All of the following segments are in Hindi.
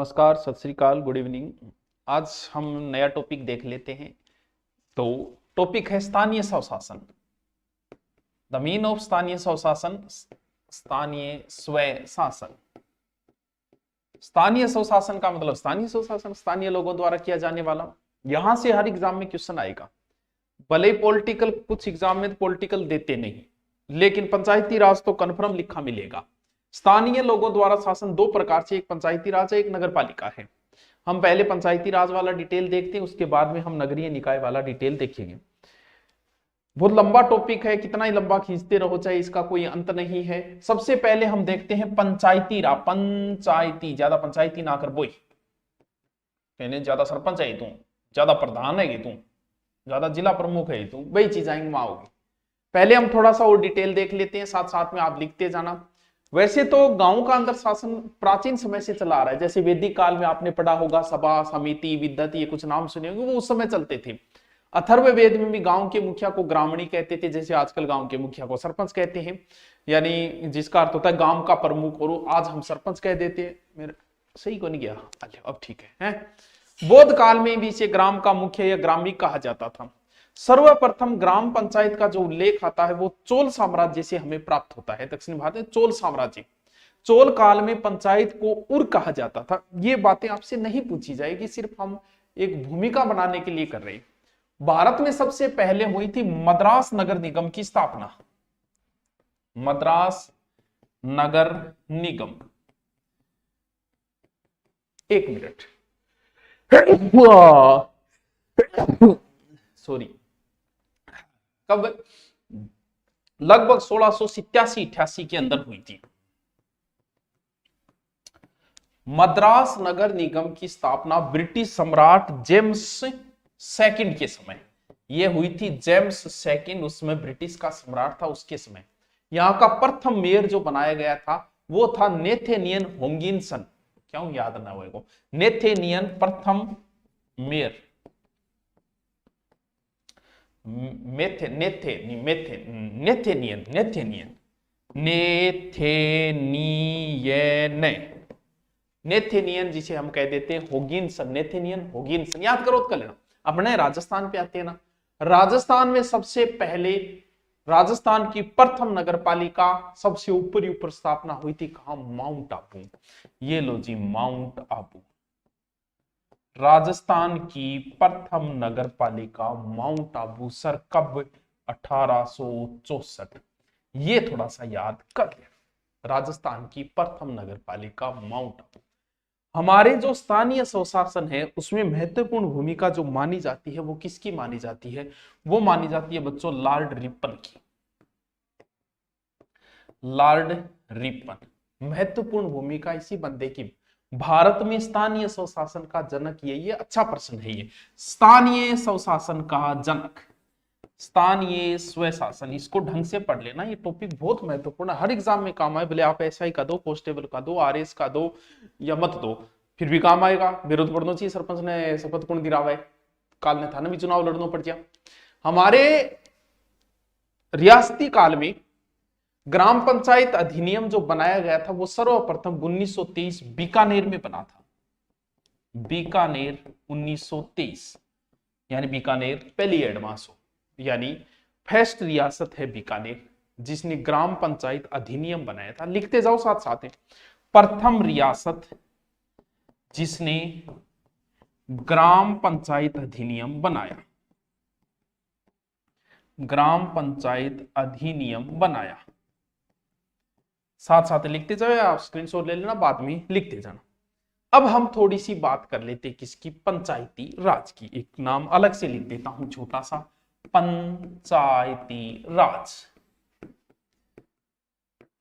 नमस्कार, सत श्री अकाल, गुड इवनिंग। आज हम नया टॉपिक देख लेते हैं। तो टॉपिक है स्थानीय स्वशासन। द मीन ऑफ स्थानीय स्वशासन, स्थानीय स्वय शासन। स्थानीय स्वशासन का मतलब स्थानीय स्वशासन स्थानीय लोगों द्वारा किया जाने वाला। यहां से हर एग्जाम में क्वेश्चन आएगा। भले ही पॉलिटिकल, कुछ एग्जाम में पॉलिटिकल देते नहीं, लेकिन पंचायती राज तो कन्फर्म लिखा मिलेगा। स्थानीय लोगों द्वारा शासन दो प्रकार से, एक पंचायती राज है, एक नगर पालिका है। हम पहले पंचायती राज वाला डिटेल देखते हैं, उसके बाद में हम नगरीय निकाय वाला डिटेल देखेंगे। बहुत लंबा टॉपिक है, कितना ही लंबा खींचते रहो चाहे इसका कोई अंत नहीं है। सबसे पहले हम देखते हैं पंचायती राज। पंचायती, ज्यादा पंचायती ना कर बोई, कहने ज्यादा सरपंच है तू, ज्यादा प्रधान है तू, ज्यादा जिला प्रमुख है तू, वही चीज आएंगे वहां होगी। पहले हम थोड़ा सा और डिटेल देख लेते हैं, साथ साथ में आप लिखते जाना। वैसे तो गांव का अंदर शासन प्राचीन समय से चला आ रहा है। जैसे वैदिक काल में आपने पढ़ा होगा, सभा, समिति, विद्वत, ये कुछ नाम सुने होंगे, वो उस समय चलते थे। अथर्ववेद में भी गांव के मुखिया को ग्रामणी कहते थे, जैसे आजकल गांव के मुखिया को सरपंच कहते हैं, यानी जिसका अर्थ होता है गांव का प्रमुख। और आज हम सरपंच कह देते हैं। मेरे सही को नहीं गया, अब ठीक है। बौद्ध काल में भी इसे ग्राम का मुखिया या ग्रामी कहा जाता था। सर्वप्रथम ग्राम पंचायत का जो उल्लेख आता है वो चोल साम्राज्य से हमें प्राप्त होता है। दक्षिण भारत में चोल साम्राज्य, चोल काल में पंचायत को उर कहा जाता था। ये बातें आपसे नहीं पूछी जाएगी, सिर्फ हम एक भूमिका बनाने के लिए कर रहे हैं। भारत में सबसे पहले हुई थी मद्रास नगर निगम की स्थापना। मद्रास नगर निगम, एक मिनट, सॉरी, कब? लगभग 1687-88 के अंदर हुई थी। मद्रास नगर निगम की स्थापना ब्रिटिश सम्राट जेम्स सेकंड के समय यह हुई थी। जेम्स सेकंड उसमें ब्रिटिश का सम्राट था, उसके समय यहां का प्रथम मेयर जो बनाया गया था वो था नेथेनियन होगिंसन। क्यों याद ना होगा? नेथेनियन प्रथम मेयर, नेथेनियन जिसे हम कह देते हैं होगिंसन, नेथेनियन होगिंसन। याद करो तो कर लेना। अपने राजस्थान पे आते हैं ना, राजस्थान में सबसे पहले राजस्थान की प्रथम नगर पालिका सबसे ऊपर स्थापना हुई थी कहां? माउंट आबू। ये लो जी, माउंट आबू, राजस्थान की प्रथम नगर पालिका माउंट आबू। सर कब? 1864। ये थोड़ा सा याद कर ले। राजस्थान की प्रथम नगर पालिका माउंट आबू। हमारे जो स्थानीय स्वशासन है उसमें महत्वपूर्ण भूमिका जो मानी जाती है वो किसकी मानी जाती है? वो मानी जाती है बच्चों लॉर्ड रिपन की। लॉर्ड रिपन, महत्वपूर्ण भूमिका इसी बंदे की। भारत में स्थानीय स्वशासन का जनक ये अच्छा प्रश्न है। ये स्थानीय स्वशासन का जनक, स्थानीय स्वशासन, इसको ढंग से पढ़ लेना। ये टॉपिक बहुत महत्वपूर्ण है, हर एग्जाम में काम आए। भले आप एसआई का दो, कांस्टेबल का दो, आरएस का दो या मत दो, फिर भी काम आएगा। विरोध पढ़ना चाहिए। सरपंच ने शपथ कौन दिलावा है? काल ने थाना भी चुनाव लड़ना पड़ गया। हमारे रियासती काल में ग्राम पंचायत अधिनियम जो बनाया गया था वो सर्वप्रथम 1923 बीकानेर में बना था। बीकानेर 1923, यानी बीकानेर पहली एडवांस हो, यानी फर्स्ट रियासत है बीकानेर जिसने ग्राम पंचायत अधिनियम बनाया था। लिखते जाओ साथ साथ है। प्रथम रियासत जिसने ग्राम पंचायत अधिनियम बनाया, ग्राम पंचायत अधिनियम बनाया। साथ साथ लिखते जाओ, आप स्क्रीनशॉट ले लेना, बाद में लिखते जाना। अब हम थोड़ी सी बात कर लेते किसकी? पंचायती राज की। एक नाम अलग से लिख देता हूं छोटा सा, पंचायती राज।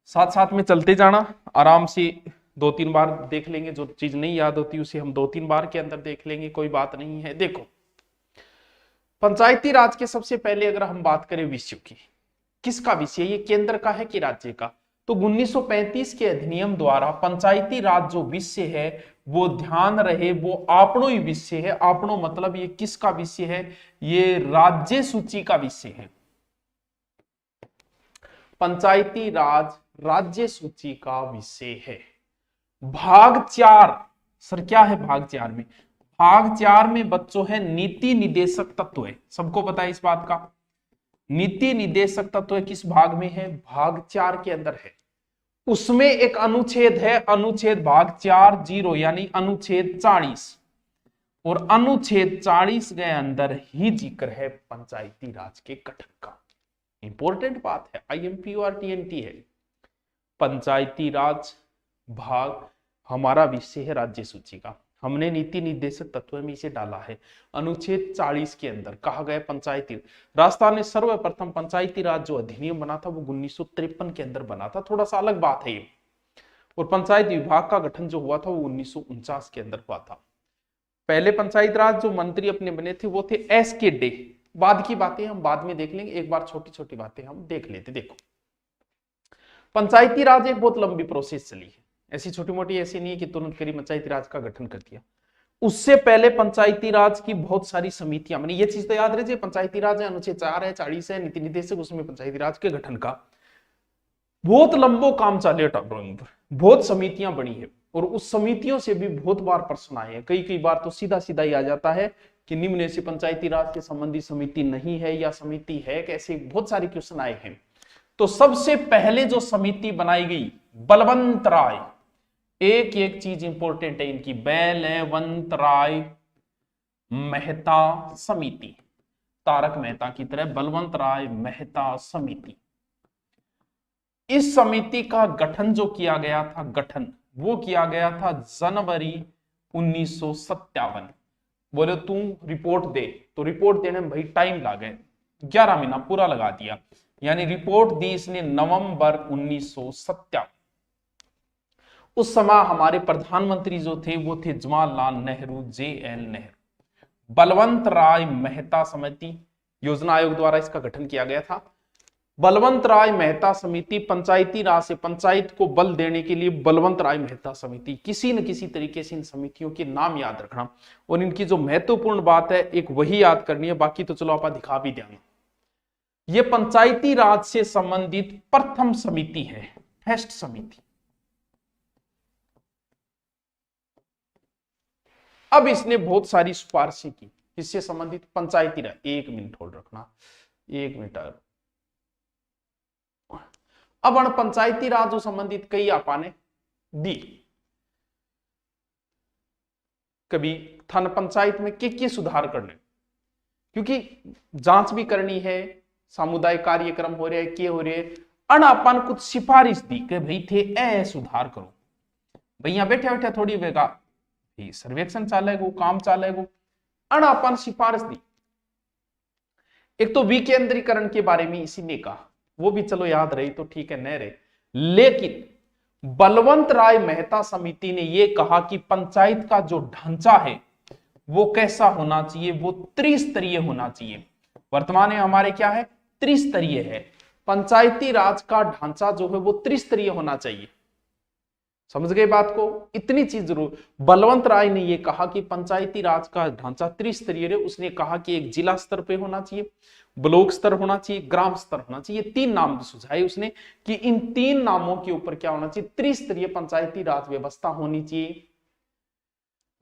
साथ साथ में चलते जाना, आराम से 2-3 बार देख लेंगे। जो चीज नहीं याद होती उसे हम 2-3 बार के अंदर देख लेंगे, कोई बात नहीं है। देखो, पंचायती राज के सबसे पहले अगर हम बात करें विषय की, किसका विषय? ये केंद्र का है कि राज्य का? तो 1935 के अधिनियम द्वारा पंचायती राज जो विषय है वो ध्यान रहे वो आपनो ही विषय है। आपनो मतलब ये किसका विषय है? ये राज्य सूची का विषय है। पंचायती राज राज्य सूची का विषय है। भाग 4 सर क्या है भाग 4 में? भाग 4 में बच्चों है नीति निदेशक तत्व है, सबको पता है इस बात का। नीति निदेशक तत्व किस भाग में है? भाग 4 के अंदर है। उसमें एक अनुच्छेद है, अनुच्छेद भाग 4(0) यानी अनुच्छेद 40, और अनुच्छेद 40 के अंदर ही जिक्र है पंचायती राज के गठन का। इंपॉर्टेंट बात है, आईएमपी और टीएनटी है। पंचायती राज भाग हमारा विषय है राज्य सूची का, हमने नीति निर्देशक तत्व में इसे डाला है। अनुच्छेद 40 के अंदर कहा गया पंचायती राजस्थान ने सर्वप्रथम पंचायती राज जो अधिनियम बना था वो 1953 के अंदर बना था, थोड़ा सा अलग बात है ये। और पंचायत विभाग का गठन जो हुआ था वो 1949 के अंदर हुआ था। पहले पंचायत राज जो मंत्री अपने बने थे वो थे एस.के. डे। बाद की बातें हम बाद में देख लेंगे, एक बार छोटी छोटी बातें हम देख लेते। देखो पंचायती राज एक बहुत लंबी प्रोसेस चली है, ऐसी छोटी मोटी ऐसी नहीं है कि तुरंत करी पंचायती राज का गठन कर दिया। उससे पहले पंचायती राज की बहुत सारी समितियां बनी, ये चीज तो याद रहे, पंचायती राज है, अनुच्छेद 4 है, 40 है, नीति निदेशक, उसमें पंचायती राज के गठन का बहुत लंबो काम चले, बहुत समितियां बनी है। और उस समितियों से भी बहुत बार प्रश्न आए हैं, कई बार तो सीधा सीधा ही आ जाता है कि निम्न से पंचायती राज के संबंधी समिति नहीं है या समिति है, कैसे बहुत सारे क्वेश्चन आए हैं। तो सबसे पहले जो समिति बनाई गई बलवंत राय, एक एक चीज इंपॉर्टेंट है इनकी, बलवंत राय मेहता समिति, तारक मेहता की तरह बलवंत राय मेहता समिति। इस समिति का गठन जो किया गया था, गठन वो किया गया था जनवरी 1957। बोले तू रिपोर्ट दे, तो रिपोर्ट देने में भाई टाइम लगे, 11 महीना पूरा लगा दिया, यानी रिपोर्ट दी इसने नवंबर 1957। उस समय हमारे प्रधानमंत्री जो थे वो थे जवाहरलाल नेहरू, JL नेहरू। बलवंत राय मेहता समिति, योजना आयोग द्वारा इसका गठन किया गया था। बलवंत राय मेहता समिति पंचायती राज से पंचायत को बल देने के लिए बलवंत राय मेहता समिति, किसी न किसी तरीके से इन समितियों के नाम याद रखना, और इनकी जो महत्वपूर्ण बात है एक वही याद करनी है, बाकी तो चलो आप दिखा भी देंगे। ये पंचायती राज से संबंधित प्रथम समिति है, फर्स्ट समिति। अब इसने बहुत सारी सिफारिशें की, इससे संबंधित पंचायती राज, 1 मिनट होल्ड रखना, 1 मिनट। अब पंचायती राज जो संबंधित कई आपा ने दी, कभी थाना पंचायत में के सुधार करने, क्योंकि जांच भी करनी है, सामुदायिक कार्यक्रम हो रहे के हो रहे, अनापन कुछ सिफारिश दी कि भाई थे ए सुधार करो। भैया बैठे बैठे थोड़ी वेगा सर्वेक्षण चालेगो, काम चालेगो, अनापन सिफारिश दी। एक तो विकेंद्रीकरण के बारे में इसी ने कहा, वो भी चलो याद रही तो ठीक है, न रहे। लेकिन बलवंत राय मेहता समिति ने यह कहा कि पंचायत का जो ढांचा है वो कैसा होना चाहिए, वो त्रिस्तरीय होना चाहिए। वर्तमान में हमारे क्या है, त्रिस्तरीय है। पंचायती राज का ढांचा जो है वो त्रिस्तरीय होना चाहिए। समझ गए बात को, इतनी चीज जरूर। बलवंत राय ने यह कहा कि पंचायती राज का ढांचा त्रिस्तरीय है। उसने कहा कि एक जिला स्तर पे होना चाहिए, ब्लॉक स्तर होना चाहिए, ग्राम स्तर होना चाहिए। 3 नाम सुझाए उसने कि इन 3 नामों के ऊपर क्या होना चाहिए, त्रिस्तरीय पंचायती राज व्यवस्था होनी चाहिए।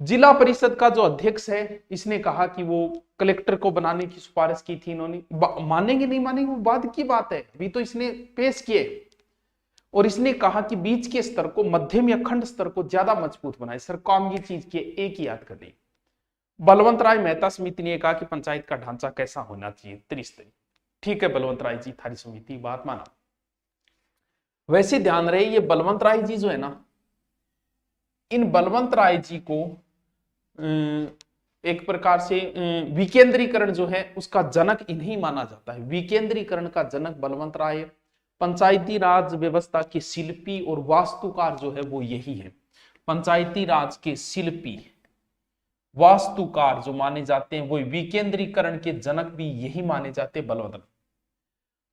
जिला परिषद का जो अध्यक्ष है, इसने कहा कि वो कलेक्टर को बनाने की सिफारिश की थी इन्होंने। मानेंगे नहीं मानेंगे वो बाद की बात है, अभी तो इसने पेश किए। और इसने कहा कि बीच के स्तर को, मध्यम या खंड स्तर को ज्यादा मजबूत बनाए। सर काम ये चीज की एक ही याद कर ली। बलवंत राय मेहता समिति ने कहा कि पंचायत का ढांचा कैसा होना चाहिए, त्रिस्तरीय। ठीक है बलवंत राय जी, थारी समिति बात माना। वैसे ध्यान रहे ये बलवंत राय जी जो है ना, इन बलवंत राय जी को एक प्रकार से विकेंद्रीकरण जो है उसका जनक इन्हीं माना जाता है। विकेंद्रीकरण का जनक बलवंत राय। पंचायती राज व्यवस्था के शिल्पी और वास्तुकार जो है वो यही है। पंचायती राज के शिल्पी वास्तुकार जो माने जाते हैं वो विकेंद्रीकरण के जनक भी यही माने जाते हैं, बलवंत राय।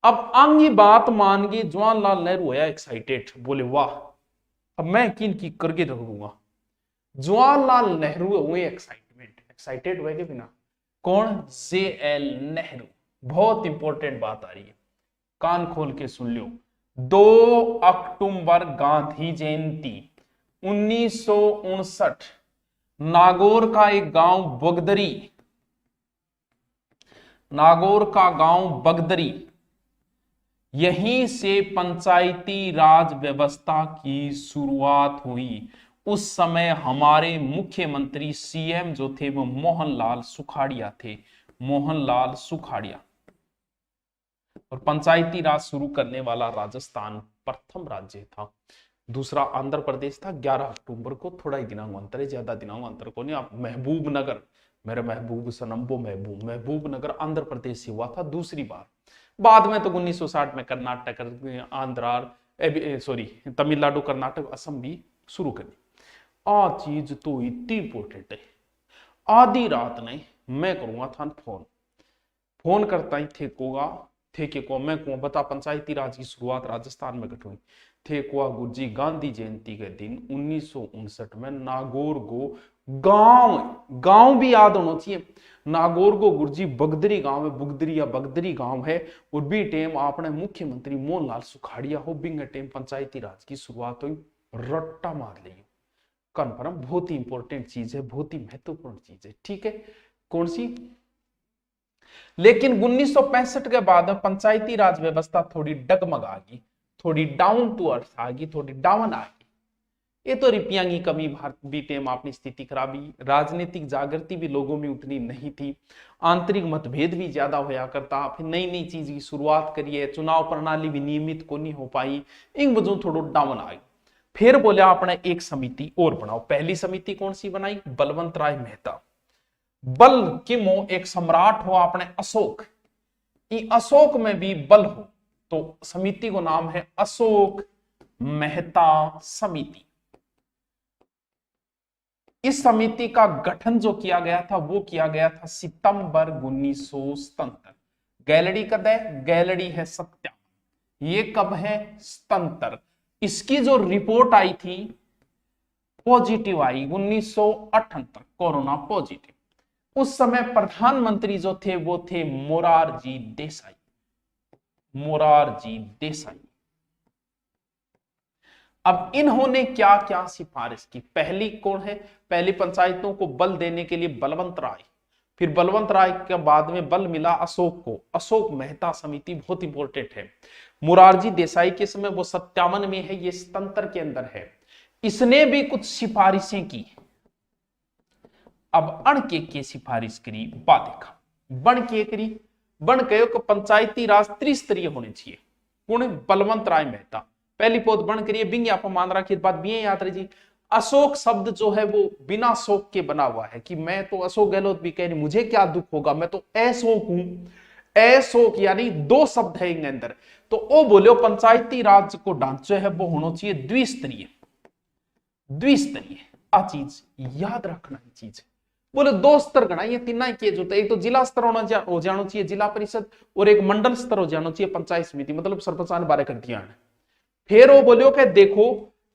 अब आगे बात मान गए, जवाहरलाल नेहरू होया एक्साइटेड, बोले वाह अब मैं किन की करके रहूंगा। जवाहरलाल नेहरू हुए एक्साइटेड हुए के बिना। कौन, JL नेहरू। बहुत इंपॉर्टेंट बात आ रही है, कान खोल के सुन लो। 2 अक्टूबर गांधी जयंती 1959 नागौर का एक गांव बगदरी, नागौर का गांव बगदरी, यहीं से पंचायती राज व्यवस्था की शुरुआत हुई। उस समय हमारे मुख्यमंत्री सीएम जो थे वो मोहनलाल सुखाड़िया थे, मोहनलाल सुखाड़िया। और पंचायती राज शुरू करने वाला राजस्थान प्रथम राज्य था। दूसरा आंध्र प्रदेश था 11 अक्टूबर को, थोड़ा ही दिनांक अंतर है, ज्यादा दिनांक अंतर को नहीं। आप महबूब नगर, मेरे महबूब सनम्बो महबूब, महबूब नगर आंध्र प्रदेश से हुआ था दूसरी बार। बाद में तो 1960 में कर्नाटक, आंध्र, सॉरी तमिलनाडु, कर्नाटक, असम भी शुरू करी। आ चीज तो इतनी इंपॉर्टेंट है। आधी रात नहीं, मैं करूंगा था फोन, फोन करता ही थे को मैं को बता पंचायती राज की शुरुआत राजस्थान में कट हुई थे को गुरुजी गांधी जयंती के दिन 1959 में नागौर को गांव भी याद होना चाहिए। नागौर को गुरुजी बगदरी गांव है, बुगदरी या बगदरी गांव है। और बी टेम आपने मुख्यमंत्री मोहनलाल सुखाड़िया हो, बिंग टेम पंचायती राज की शुरुआत हुई। रट्टा मार ली कन्फर्म, बहुत ही इंपॉर्टेंट चीज है, बहुत ही महत्वपूर्ण चीज है। ठीक है, कौन सी? लेकिन 1965 के बाद पंचायती राज व्यवस्था थोड़ी डगमगा गई, थोड़ी डाउन टू अर्थ आ गई, थोड़ी डाउन आ गई। ये तो रुपया की कमी, भारत बीते में अपनी स्थिति खराबी, राजनीतिक जागृति भी लोगों में उतनी नहीं थी, आंतरिक मतभेद भी ज्यादा होया करता, फिर नई नई चीज की शुरुआत करिए, चुनाव प्रणाली भी नियमित को नहीं हो पाई, इन वजह थोड़ा डाउन आ गई। फिर बोला आपने एक समिति और बनाओ। पहली समिति कौन सी बनाई? बलवंत राय मेहता। बल किमो एक सम्राट हो आपने अशोक, अशोक में भी बल हो, तो समिति को नाम है अशोक मेहता समिति। इस समिति का गठन जो किया गया था वो किया गया था सितंबर 1977। गैलरी कब है? गैलरी है सत्या। ये कब है? 77। इसकी जो रिपोर्ट आई थी पॉजिटिव आई 1978, कोरोना पॉजिटिव। उस समय प्रधानमंत्री जो थे वो थे मोरारजी देसाई, मोरारजी देसाई। अब इन्होंने क्या क्या सिफारिश की? पहली कौन है? पहली पंचायतों को बल देने के लिए बलवंत राय, फिर बलवंत राय के बाद में बल मिला अशोक को, अशोक मेहता समिति बहुत इंपॉर्टेंट है। मोरारजी देसाई के समय वो 57 में है, ये 77 के अंदर है। इसने भी कुछ सिफारिशें की। अब अण के सिफारिश करी, बात देखा बन के करी, बन कहो कि पंचायती राज त्रिस्तरीय होने चाहिए। कौन? बलवंत राय मेहता। पहली पोत बन करिए, बिंग आप मान रखिए, बात भी याद रही। अशोक शब्द जो है वो बिना शोक के बना हुआ है, कि मैं तो अशोक गहलोत भी कह रही, मुझे क्या दुख होगा, मैं तो अशोक हूं। अशोक यानी दो शब्द है इन अंदर। तो ओ बोलो पंचायती राज को ढांचे है वो होना चाहिए द्विस्तरीय, द्विस्तरीय। आ चीज याद रखना चीज। बोले दो स्तर गणा, ये तीन ही केज होता है। एक तो जिला स्तर हो जाना चाहिए, जिला परिषद, और एक मंडल स्तर हो जाना चाहिए पंचायत समिति, मतलब सरपंच ने बारे कर दिया। फिर वो बोलियो कि देखो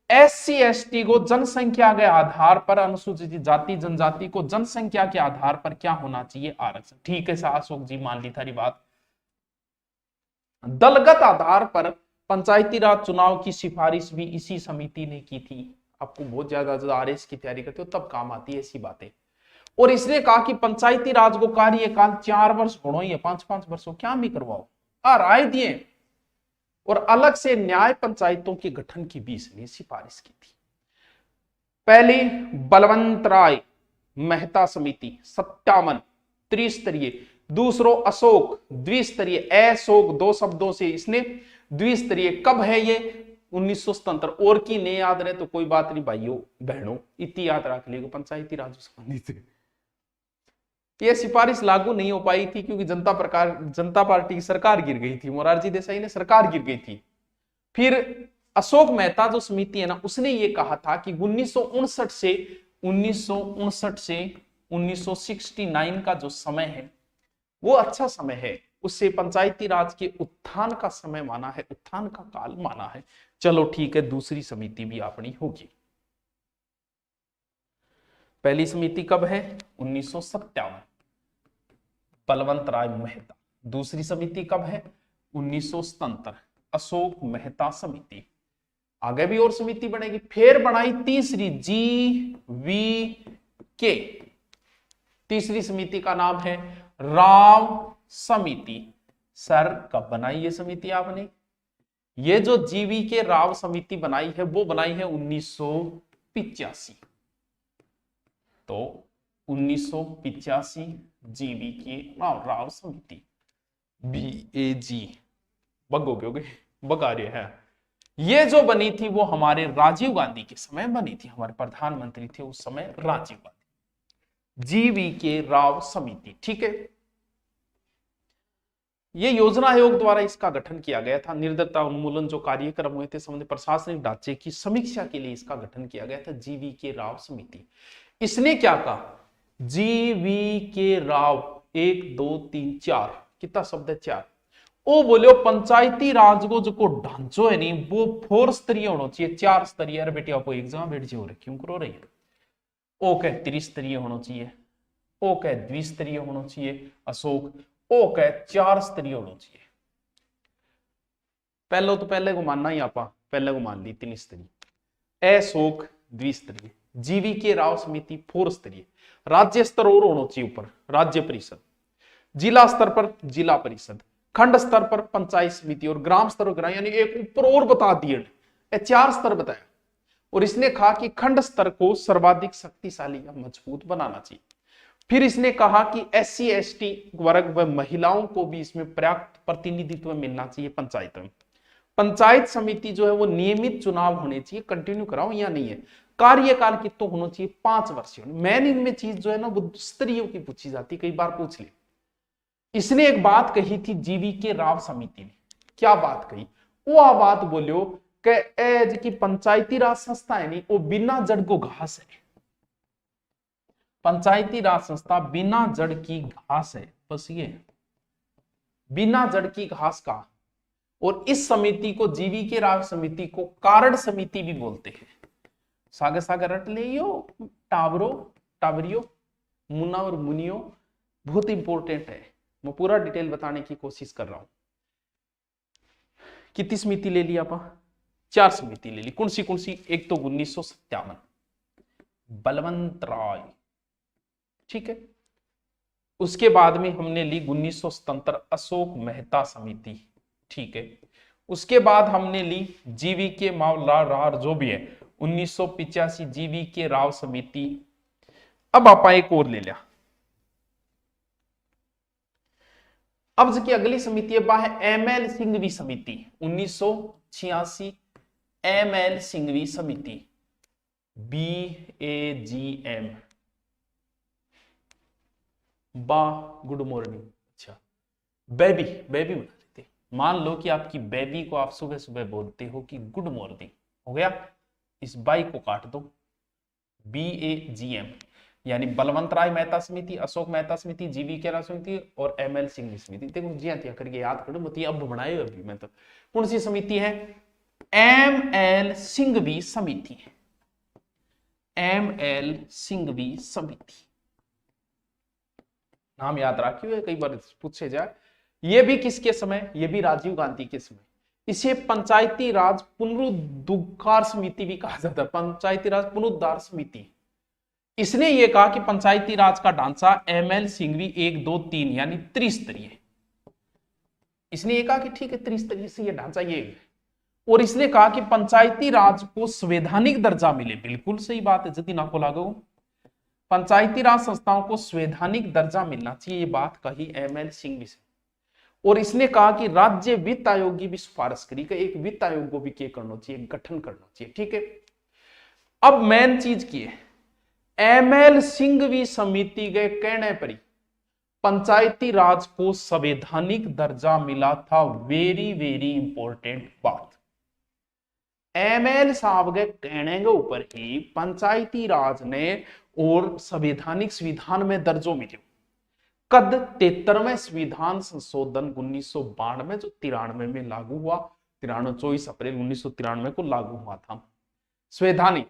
SC ST को जनसंख्या के आधार पर, अनुसूचित जाति जनजाति को जनसंख्या के आधार पर क्या होना चाहिए? आरक्षण। ठीक है अशोक जी, मान ली थारी बात। दलगत आधार पर पंचायती राज चुनाव की सिफारिश भी इसी समिति ने की थी। आपको बहुत ज्यादा RS की तैयारी करते हो तब काम आती है ऐसी बातें। और इसने कहा कि पंचायती राज को कार्यकाल 4 वर्ष होना ही है, 5-5 वर्षों क्या भी करवाओ, राय दिए। और अलग से न्याय पंचायतों के गठन की भी इसने सिफारिश की थी। पहली बलवंत राय मेहता समिति 57 त्रिस्तरीय, दूसरो अशोक द्विस्तरीय, अशोक दो शब्दों से इसने द्विस्तरीय। कब है ये? 1977। और की नहीं याद रहे तो कोई बात नहीं भाइयों बहनों, इतनी याद रख लीजिए पंचायती राज संबंधित ये सिफारिश लागू नहीं हो पाई थी क्योंकि जनता पार्टी की सरकार गिर गई थी, मोरारजी देसाई ने सरकार गिर गई थी। फिर अशोक मेहता जो समिति है ना, उसने ये कहा था कि 1959 से 1969 का जो समय है वो अच्छा समय है, उससे पंचायती राज के उत्थान का समय माना है, उत्थान का काल माना है। चलो ठीक है, दूसरी समिति भी अपनी होगी। पहली समिति कब है? 1957 बलवंत राय मेहता। दूसरी समिति कब है? 1977 अशोक मेहता समिति। आगे भी और समिति बनेगी। फिर बनाई तीसरी GV के। तीसरी समिति का नाम है राव समिति। सर कब बनाई ये समिति आपने? ये जो जीवी के राव समिति बनाई है वो बनाई है 1985। तो 1985 जीवी की राव समिति, BAG, बग हो गए, बग आ रहे हैं। ये जो बनी थी वो हमारे राजीव गांधी के समय बनी थी, हमारे प्रधानमंत्री थे उस समय राजीव गांधी। जीवी के राव समिति, ठीक है। ये योजना आयोग द्वारा इसका गठन किया गया था। निर्दयता उन्मूलन जो कार्यक्रम हुए थे संबंधित प्रशासनिक ढांचे की समीक्षा के लिए इसका गठन किया गया था, जीवी के राव समिति। इसने क्या कहा? जीवी के राव 1 2 3 4 कितना शब्द है? 4। ओ बोलो पंचायती राज को जो ढांचो है नहीं वो 4 स्तरीय होना चाहिए, 4 स्तरीय। अरे बेटी आपको एग्जाम बैठ जी हो रहे क्यों करो रही है? ओ कह त्रिस्तरीय होना चाहिए, ओ कह द्विस्तरीय होना चाहिए अशोक, ओ कह 4 स्तरीय होना चाहिए। पहले को मानना ही आपा, पहले को मान ली 3 स्तरीय, अशोक द्विस्तरीय, जीवी के राव समिति 4 स्तरीय। राज्य स्तर और होना चाहिए ऊपर, राज्य परिषद, जिला स्तर पर जिला परिषद, खंड स्तर पर पंचायत समिति और ग्राम स्तर पर, यानी एक ऊपर और बता दिए, 4 स्तर बताया। और इसने कहा कि खंड स्तर को सर्वाधिक शक्तिशाली या मजबूत बनाना चाहिए। फिर इसने कहा कि SC ST वर्ग व महिलाओं को भी इसमें पर्याप्त प्रतिनिधित्व मिलना चाहिए पंचायत में। पंचायत समिति जो है वो नियमित चुनाव होने चाहिए, कंटिन्यू कराओ या नहीं है। कार्यकाल कितना होना चाहिए? 5 वर्ष। मैन इनमें चीज जो है ना वो स्तरीयों की पूछी जाती, कई बार पूछ ले। इसने एक बात कही थी जीवी के राव समिति ने, क्या बात कही? वो बात बोलियो कि पंचायती राज संस्था है नहीं वो बिना जड़ को घास है। पंचायती राज संस्था बिना जड़ की घास है, बस ये बिना जड़ की घास का। और इस समिति को, जीवी के राव समिति को कारण समिति भी बोलते हैं। सागर सागर रट लियो, टावरो टावरियो, मुन्ना और मुनियो, बहुत इंपॉर्टेंट है। मैं पूरा डिटेल बताने की कोशिश कर रहा हूं। कितनी समिति ले ली आपा? 4 समिति ले ली। कौन सी? एक तो 1957 बलवंत राय, ठीक है। उसके बाद में हमने ली 1977 अशोक मेहता समिति, ठीक है। उसके बाद हमने ली जीवी के राव जो भी है 1985 जीवी के राव समिति। अब आपा एक और ले लिया। अब जो की अगली समिति है ML सिंघवी समिति, 1986 ML सिंघवी समिति, BAGM, बा गुड मॉर्निंग। अच्छा, बेबी बेबी बना लेते। मान लो कि आपकी बेबी को आप सुबह सुबह बोलते हो कि गुड मॉर्निंग, हो गया। इस बाई को काट दो, BAGM, यानी बलवंत राय मेहता समिति, अशोक मेहता समिति, जीवी के राव समिति और ML सिंघवी समिति। देखो जिया तिया करके याद करो, मत अब बनाए अभी मैं तो। कौन सी समिति है? ML सिंघवी समिति, ML सिंघवी समिति। नाम याद रखिए, कई बार पूछे जाए। ये भी किसके समय? ये भी राजीव गांधी के समय। इसे पंचायती राज पुनरुद्धार समिति भी कहा जाता है, पंचायती राज पुनरुद्धार समिति। इसने ये कहा कि पंचायती राज का ढांचा ML सिंघवी 1 2 3 यानी त्रिस्तरीय। इसने ये कहा कि ठीक है त्रिस्तरीय से ये ढांचा ये है। और इसने कहा कि पंचायती राज को संवैधानिक दर्जा मिले, बिल्कुल सही बात है जतिन आपको लागू। पंचायती राज संस्थाओं को संवैधानिक दर्जा मिलना चाहिए, ये बात कही ML सिंघवी से। और इसने कहा कि राज्य वित्त आयोग की भी सिफारिश करी कि एक वित्त आयोग को भी क्या करना चाहिए? गठन करना चाहिए, ठीक है। अब मेन चीज की है, ML सिंघवी समिति के कहने पर ही पंचायती राज को संवैधानिक दर्जा मिला था। वेरी वेरी इंपॉर्टेंट बात। ML साहब के कहने के ऊपर ही पंचायती राज ने और संवैधानिक संविधान में दर्जो मिले। कद 73वें संविधान संशोधन 1992 जो 93 में लागू हुआ, 24 अप्रैल 1993 को लागू हुआ था संवैधानिक।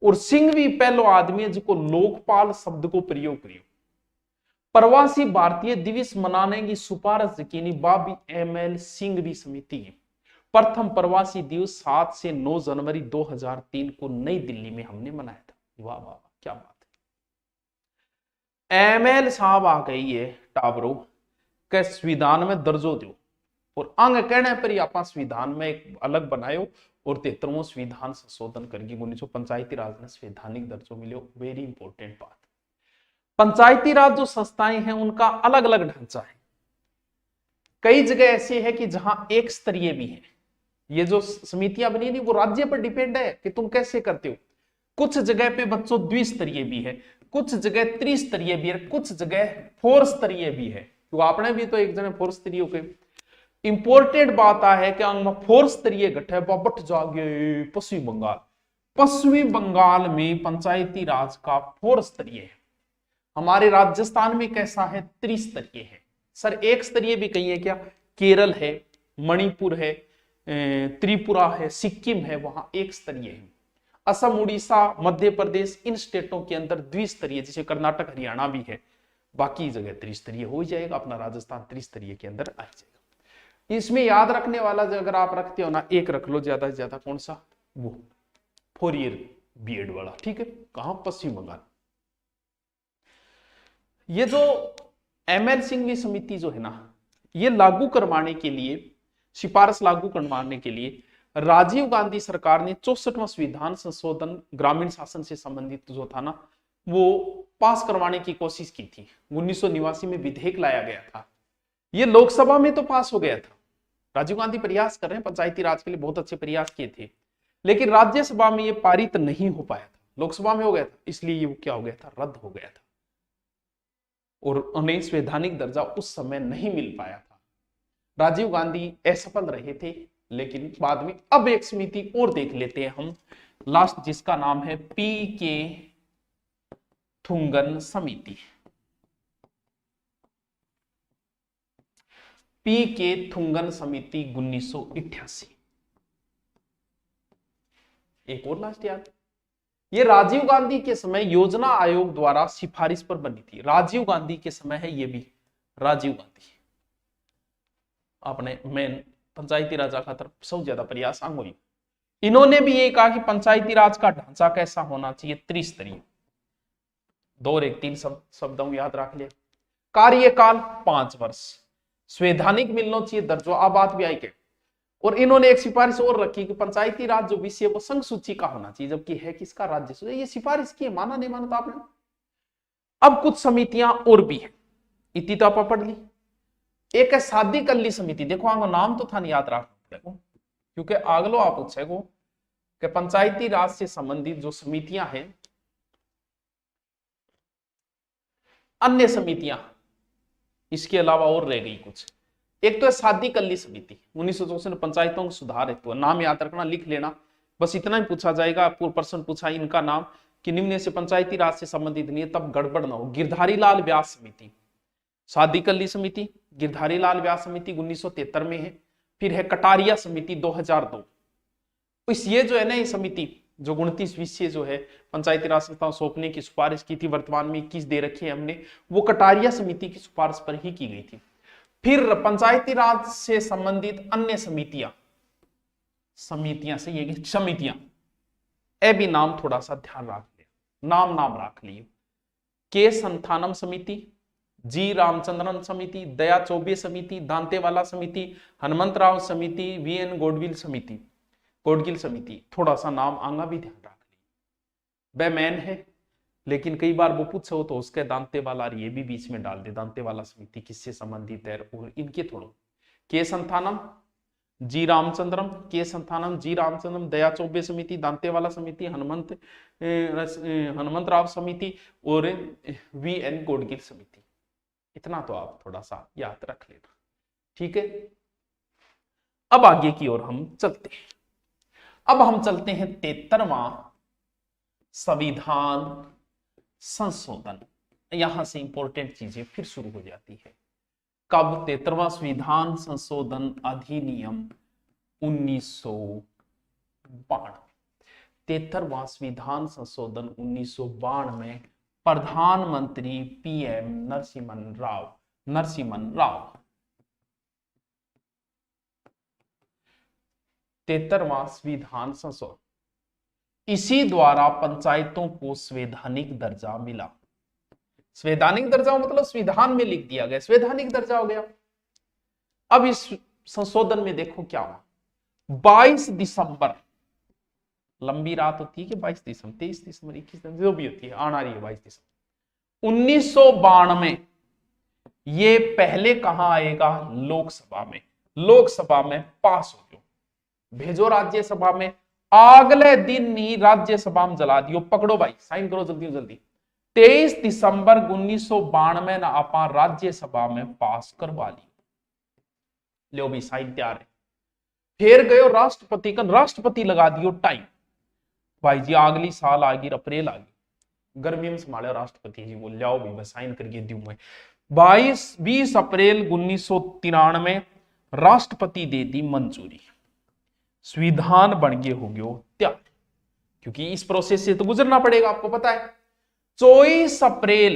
और सिंघवी पहलो आदमी है जिसको लोकपाल शब्द को प्रयोग करियो। प्रवासी भारतीय दिवस मनाने की सिफारिश की बाबी ML सिंघवी समिति की। प्रथम प्रवासी दिवस 7 से 9 जनवरी 2003 को नई दिल्ली में हमने मनाया था। वाह वाह क्या बात है। एमएल साहब आ गई है टावरो के संविधान में दर्जो दो और अंग कहने पर ही आप संविधान में एक अलग बनायो और 73वां संविधान संशोधन करके 1900 पंचायती राज ने संवैधानिक दर्जो मिलो। वेरी इंपॉर्टेंट बात। पंचायती राज जो संस्थाएं हैं उनका अलग अलग ढांचा है। कई जगह ऐसी है कि जहां एक स्तरीय भी है। ये जो समितियां बनी नहीं वो राज्य पर डिपेंड है कि तुम कैसे करते हो। कुछ जगह पे बच्चों द्विस्तरीय भी है, कुछ जगह त्रिस्तरीय भी है, कुछ जगह फोर स्तरीय भी है। तो आपने भी तो एक जगह फोर स्तरीय के इंपॉर्टेंट बात आ है कि अंग फोर स्तरीय गठे बट जागे पश्चिम बंगाल। पश्चिमी बंगाल में पंचायती राज का फोर स्तरीय है। हमारे राजस्थान में कैसा है? त्रिस्तरीय है। सर एक स्तरीय भी कही है क्या? केरल है, मणिपुर है, त्रिपुरा है, सिक्किम है, वहां एक स्तरीय है। असम, उड़ीसा, मध्य प्रदेश, इन स्टेटों के अंदर द्विस्तरीय, जैसे कर्नाटक, हरियाणा भी है। बाकी जगह त्रिस्तरीय हो जाएगा। अपना राजस्थान त्रिस्तरीय के अंदर आ जाएगा। इसमें याद रखने वाला अगर आप रखते हो ना, एक रख लो ज्यादा से ज्यादा, कौन सा? वो 4 ईयर बीएड वाला। ठीक है, कहां? पश्चिम बंगाल। ये जो एमएल सिंघवी समिति जो है ना, ये लागू करवाने के लिए, सिफारिश लागू करवाने के लिए राजीव गांधी सरकार ने 64वां संविधान संशोधन ग्रामीण शासन से संबंधित जो था ना, वो पास करवाने की कोशिश की थी। 1989 में विधेयक लाया गया था। ये लोकसभा में तो पास हो गया था। राजीव गांधी प्रयास कर रहे हैं पंचायती राज के लिए, बहुत अच्छे प्रयास किए थे, लेकिन राज्यसभा में ये पारित नहीं हो पाया था। लोकसभा में हो गया था, इसलिए ये क्या हो गया था? रद्द हो गया था और उन्हें संवैधानिक दर्जा उस समय नहीं मिल पाया था। राजीव गांधी असफल रहे थे, लेकिन बाद में अब एक समिति और देख लेते हैं हम लास्ट, जिसका नाम है पी के थुंगन समिति। पी के थुंगन समिति 1988। एक और लास्ट याद, ये राजीव गांधी के समय योजना आयोग द्वारा सिफारिश पर बनी थी। राजीव गांधी के समय है ये भी। राजीव गांधी अपने मेन पंचायती राज का तरफ सबसे ज्यादा प्रयास हुई। इन्होंने भी ये कहा कि पंचायती राज का ढांचा कैसा होना चाहिए? त्रिस्तरीय। 2 और 1 3 शब्दों याद रख लिया। कार्यकाल 5 वर्ष, संवैधानिक मिलना चाहिए दर्जो। अब बात भी आई के, और इन्होंने एक सिफारिश और रखी कि पंचायती राज जो विषय वो संघ सूची का होना चाहिए, जबकि है किसका? राज्य सूची। ये सिफारिश की, माना नहीं माना था आपने। अब कुछ समितियां और भी है, इतनी तो आप पढ़ ली। एक है सादी कल्ली समिति। देखो आगे नाम तो था नहीं याद रख, देखो क्योंकि आगलो आप पूछे को कि पंचायती राज से संबंधित जो समितियां हैं, अन्य समितियां इसके अलावा और रह गई कुछ। एक तो है सादी कल्ली समिति, 1964 में पंचायतों को सुधार हेतु। नाम याद रखना, लिख लेना, बस इतना ही पूछा जाएगा। पूर्व प्रश्न पूछा इनका नाम कि निम्न से पंचायती राज से संबंधित नहीं है, तब गड़बड़ ना हो। गिरधारी लाल व्यास समिति, सादी कल्ली समिति, गिरधारी लाल व्यास समिति 1973 में है। फिर है कटारिया समिति 2002। इस ये जो है ना, ये समिति जो 29 विषय जो है पंचायती राज संस्थाओं सौंपने की सिफारिश की थी, वर्तमान में 21 दे रखी है हमने, वो कटारिया समिति की सिफारिश पर ही की गई थी। फिर पंचायती राज से संबंधित अन्य समितियां से ये समितियां, ए भी नाम थोड़ा सा ध्यान रख लिया, नाम रख लिए। के संथानम समिति, जी रामचंद्रन समिति, दया चौबे समिति, दांतेवाला समिति, हनुमंतराव समिति, वीएन गोडगिल समिति। थोड़ा सा नाम आंगा भी ध्यान रख ली। वह मैन है, लेकिन कई बार वो पूछो तो उसके दांतेवाला ये भी बीच में डाल दे, दांतेवाला समिति किससे संबंधित है, और इनके थोड़ो के संथानम, जी रामचंद्रम, दया चौबे समिति, दांतेवाला समिति, हनुमंतराव समिति और वीएन गोडगिल समिति। इतना तो आप थोड़ा सा याद रख लेना, ठीक है। अब आगे की ओर हम चलते हैं। अब हम चलते हैं 73वां संविधान संशोधन। यहां से इंपॉर्टेंट चीजें फिर शुरू हो जाती है। कब? 73वां संविधान संशोधन अधिनियम 1992। 73वां संविधान संशोधन 1992 में प्रधानमंत्री पीएम नरसिम्हन राव 73वां संविधान संशोधन, इसी द्वारा पंचायतों को संवैधानिक दर्जा मिला। संवैधानिक दर्जा मतलब संविधान में लिख दिया गया, संवैधानिक दर्जा हो गया। अब इस संशोधन में देखो क्या हुआ, 22 दिसंबर, लंबी रात होती है कि 22 दिसंबर, 23 दिसंबर, 21 दिसंबर, जो भी होती है, आना रही है 22 दिसंबर 1992, ये पहले कहां आएगा, लोकसभा में, लोकसभा में पास हो गयो, भेजो राज्यसभा में, अगले दिन ही राज्यसभा में जला दियो, पकड़ो भाई, साइन करो जल्दी जल्दी। 23 दिसंबर 1992 ना आप राज्यसभा में पास करवा लियो, लो भी साइन तैयार है। फिर गयो राष्ट्रपति का, राष्ट्रपति लगा दियो टाइम, भाई जी अगली साल आ गई, अप्रैल आ गई, गर्मी में संभाले राष्ट्रपति जी बोल जाओ भी मैं साइन करके दूं मैं। 20 अप्रैल 1993 राष्ट्रपति दे दी मंजूरी, संविधान बन गए हो गयो तैयार, क्योंकि इस प्रोसेस से तो गुजरना पड़ेगा, आपको पता है। 24 अप्रैल,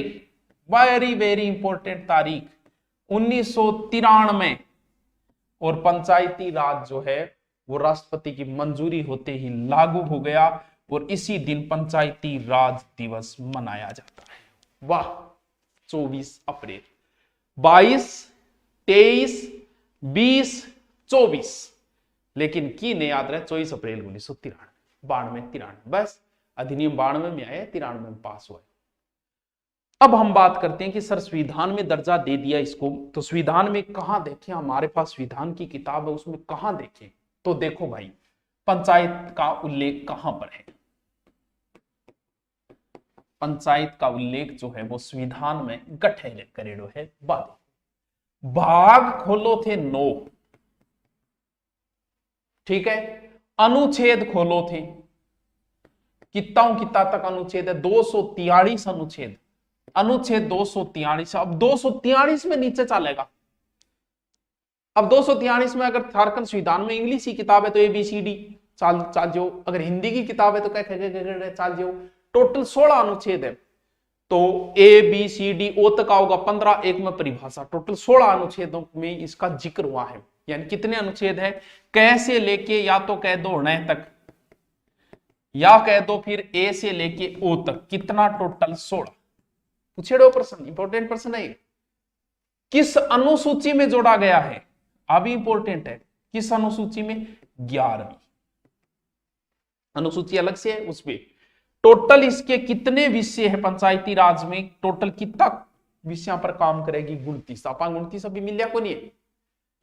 वेरी वेरी इंपॉर्टेंट तारीख, 1993, और पंचायती राज जो है वो राष्ट्रपति की मंजूरी होते ही लागू हो गया, और इसी दिन पंचायती राज दिवस मनाया जाता है। वाह, 24 अप्रैल, 22, 23, 20, 24, लेकिन की नहीं याद रहे 24 अप्रैल 1993, 93, बस अधिनियम 92 में आया, 93 में पास हुआ। अब हम बात करते हैं कि सर संविधान में दर्जा दे दिया इसको, तो संविधान में कहां देखें, हमारे पास संविधान की किताब है उसमें कहां देखें, तो देखो भाई पंचायत का उल्लेख कहां पर है, पंचायत का उल्लेख जो है वो संविधान में गठे करेडो है, भाग खोलो थे 9, ठीक है, अनुच्छेद खोलो थे, कितना तक अनुच्छेद है, 243 अनुच्छेद, अनुच्छेद 243, अब 243 में नीचे चलेगा, अब 243 में अगर झारखंड संविधान में इंग्लिश की किताब है तो ABCD चाल जो, अगर हिंदी की किताब है तो क्या चाल जो, टोटल 16 अनुच्छेद है, तो ABCD ओ तक होगा 15, एक में परिभाषा, टोटल 16 अनुच्छेदों में इसका जिक्र हुआ है। यानी कितने अनुच्छेद है, कैसे लेके या तो कह दो न तक, या कह दो फिर ए से लेके ओ तक, कितना टोटल 16। पूछेड़ो प्रश्न, इंपॉर्टेंट प्रश्न है, किस अनुसूची में जोड़ा गया है, अभी इंपॉर्टेंट है, किस अनुसूची में, 11वीं अनुसूची अलग से है, उसमें टोटल इसके कितने विषय है पंचायती राज में, टोटल कितना विषयों पर काम करेगी, 29, आप 29 अभी मिले को नहीं है,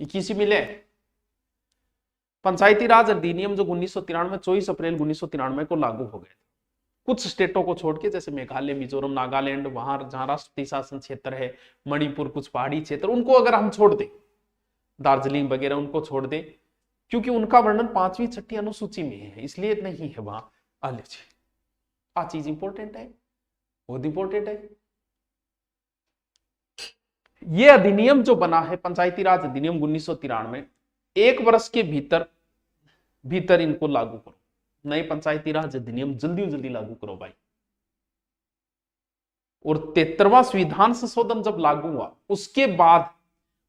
21 मिले। पंचायती राज अधिनियम जो 1993 24 अप्रैल 1993 को लागू हो गए, कुछ स्टेटों को छोड़ के, जैसे मेघालय, मिजोरम, नागालैंड, वहां जहां राष्ट्रपति शासन क्षेत्र है, मणिपुर, कुछ पहाड़ी क्षेत्र, उनको अगर हम छोड़ दें, दार्जिलिंग वगैरह उनको छोड़ दें, क्योंकि उनका वर्णन 5वीं 6ठी अनुसूची में है, इसलिए नहीं है वहां। आ चीज इंपॉर्टेंट है, बहुत इंपॉर्टेंट है। ये अधिनियम जो बना है पंचायती राज अधिनियम 1993, 1 वर्ष के भीतर इनको लागू करो, नए पंचायती राज अधिनियम जल्दी लागू करो भाई। और 73वां संविधान संशोधन जब लागू हुआ उसके बाद,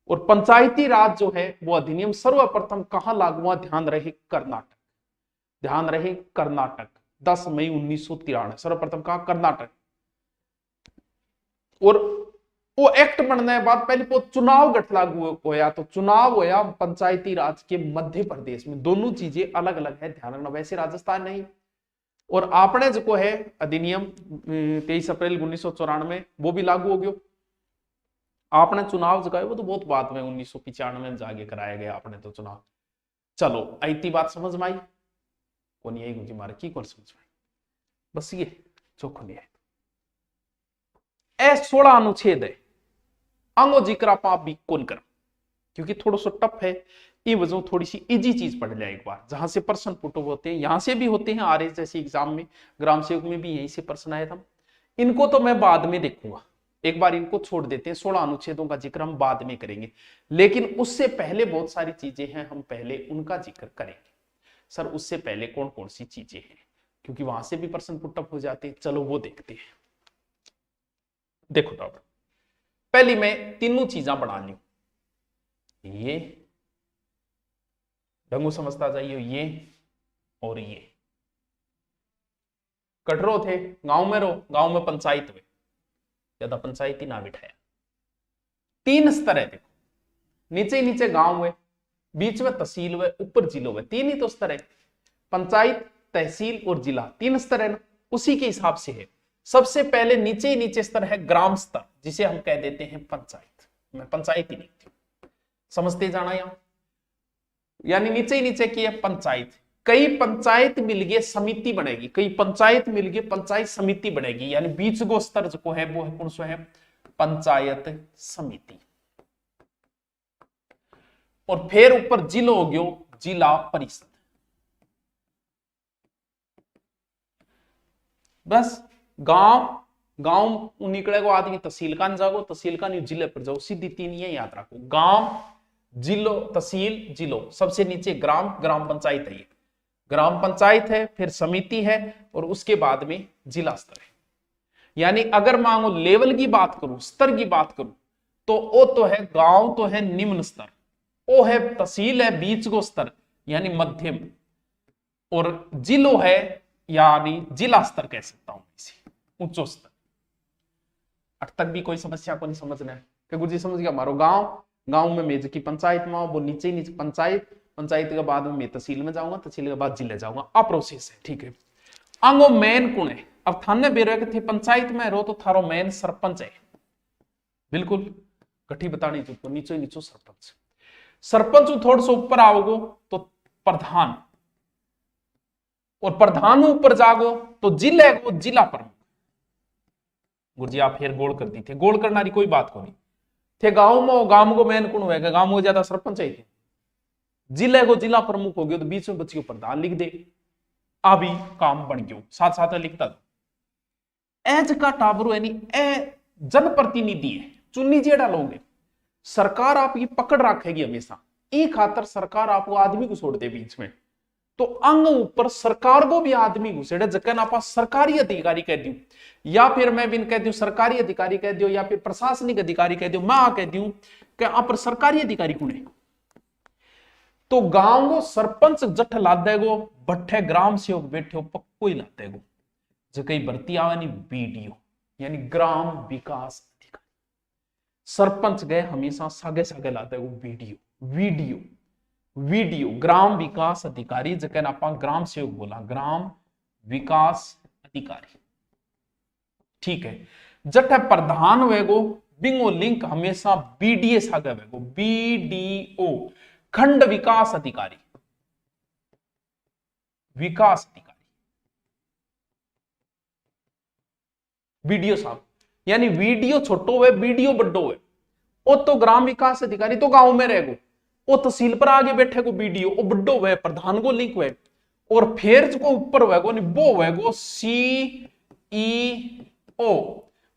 और पंचायती राज जो है वो अधिनियम सर्वप्रथम कहां लागू हुआ, ध्यान रहे कर्नाटक, ध्यान रहे कर्नाटक, 10 मई 1993 सर्वप्रथम कहा, कर्नाटक। और वो एक्ट बनने के बाद पहले वो चुनाव गठ लागू होया, तो चुनाव होया पंचायती राज के मध्य प्रदेश में, दोनों चीजें अलग अलग है, ध्यान रखना, वैसे राजस्थान नहीं। और आपने जो है अधिनियम 23 अप्रैल 1994 वो भी लागू हो गया, आपने चुनाव जगाए वो तो बहुत बाद में 1995 में जाके कराया गया आपने तो चुनाव। चलो आईती बात समझ में आई, कौन यही गुंजी मारे की कौन समझ में, बस ये चौखो नहीं है। 16 अनुच्छेद है, अंगो जिक्र आप भी कौन कर, क्योंकि थोड़ा सा टफ है, ये वजह थोड़ी सी इजी चीज पढ़ लिया एक बार, जहां से प्रश्न पुट होते हैं, यहां से भी होते हैं, आरएस जैसे एग्जाम में, ग्राम सेवक में भी यहीं से प्रश्न आया था। इनको तो मैं बाद में देखूंगा, एक बार इनको छोड़ देते हैं, 16 अनुच्छेदों का जिक्र हम बाद में करेंगे, लेकिन उससे पहले बहुत सारी चीजें हैं, हम पहले उनका जिक्र करेंगे। सर उससे पहले कौन कौन सी चीजें हैं, क्योंकि वहां से भी प्रश्न पुटअप हो जाते हैं, चलो वो देखते हैं। देखो डॉक्टर, पहली मैं तीनों चीजा बना ली, ये ढंगू समझता जाइए, ये और ये कटरो थे, गांव में रहो, गांव में पंचायत हुए, ज्यादा पंचायती ना बिठाया। 3 स्तर है देखो, नीचे नीचे गांव है, बीच में तहसील है, ऊपर जिलो है। 3 ही तो स्तर है, पंचायत, तहसील और जिला, 3 स्तर है ना, उसी के हिसाब से है। सबसे पहले नीचे नीचे स्तर है ग्राम स्तर, जिसे हम कह देते हैं पंचायत। मैं पंचायत ही लिखती हूं, समझते जाना यहां। यानी नीचे नीचे की है पंचायत, कई पंचायत मिलके समिति बनेगी, कई पंचायत मिलके पंचायत समिति बनेगी, यानी बीच गो स्तर जो है वो है कौन सा है, पंचायत समिति। और फिर ऊपर जिलो हो गयो जिला परिषद। बस गांव निकलेगा आदमी तहसील का जागो, तहसील का नहीं जिले पर जाओ, सीधी 3 ये याद रखो, गांव, जिलो, तहसील, जिलो, सबसे नीचे ग्राम पंचायत है, ये ग्राम पंचायत है, फिर समिति है, और उसके बाद में जिला स्तर है। यानी अगर मांगो लेवल की बात करूं, स्तर की बात करूं, तो वो तो है गांव तो है निम्न स्तर, वो है तहसील है बीच को स्तर यानी मध्यम, और जिलो है यानी जिला स्तर कह सकता हूं इसे, उच्च स्तर। अब तक भी कोई समस्या को नहीं समझना है कि गुरुजी समझ गया, हमारो गांव में मेज की पंचायत में वो नीचे नीचे पंचायत के बाद में मैं तहसील में जाऊंगा, तहसील के बाद जिले जाऊंगा, आ प्रोसेस है। ठीक है, अंगो मेन कौन है, अब थाने बेरो के थे पंचायत में रो तो थारो मेन सरपंच है, बिल्कुल कठी बतानी तो नीचे नीचे सरपंच थोड़ा सा ऊपर आओगो तो प्रधान, और प्रधान ऊपर जागो तो जिले को जिला प्रमुख। गुरुजी आप फिर गोल कर दी थे, गोल करना कोई बात को नहीं थे, गांव को मेन कौन हुएगा, गांव में ज्यादा सरपंच है थे, जिले को जिला प्रमुख हो गया तो बीच में बच्चियों प्रधान लिख दे, अभी काम बन गयो, साथ साथ में लिखता दो। एज का टाबरू यानी ए जनप्रतिनिधि है, चुनी जेड़ा लोग है, सरकार आपकी पकड़ रखेगी हमेशा, ई खातर सरकार आपको आदमी को छोड़ दे बीच में, तो अंग ऊपर सरकार को भी आदमी घुसेड़े, जगह आप सरकारी अधिकारी कह दू, या फिर मैं भी कह दू सरकारी अधिकारी कह दो, या फिर प्रशासनिक अधिकारी कह दो, मैं कह दू कि आप सरकारी अधिकारी कौन है, तो गांव को सरपंच जठ ला देगो, बट्ठे ग्राम सेवक बैठे हो पक्को ही ला देगो, जो कई भर्ती आवे नहीं बीडीओ यानी ग्राम विकास अधिकारी, सरपंच गए हमेशा सागे सागे ला देगो वीडियो ग्राम विकास अधिकारी, जगह आप ग्राम सेवक बोला, ग्राम विकास अधिकारी। ठीक है, जट प्रधान वेगो बिंगो लिंक हमेशा बीडीए सागे वेगो, बीडीओ खंड विकास अधिकारी, वीडियो साहब, यानी वीडियो छोटो है वीडियो बड्डो है, वो तो ग्राम विकास अधिकारी तो गांव में रहेगो, वो तहसील पर आगे बैठे को वीडियो, वो बड्डो हुए प्रधान को लिंक हुए, और फिर जो ऊपर हुएगो वो हुएगो सीईओ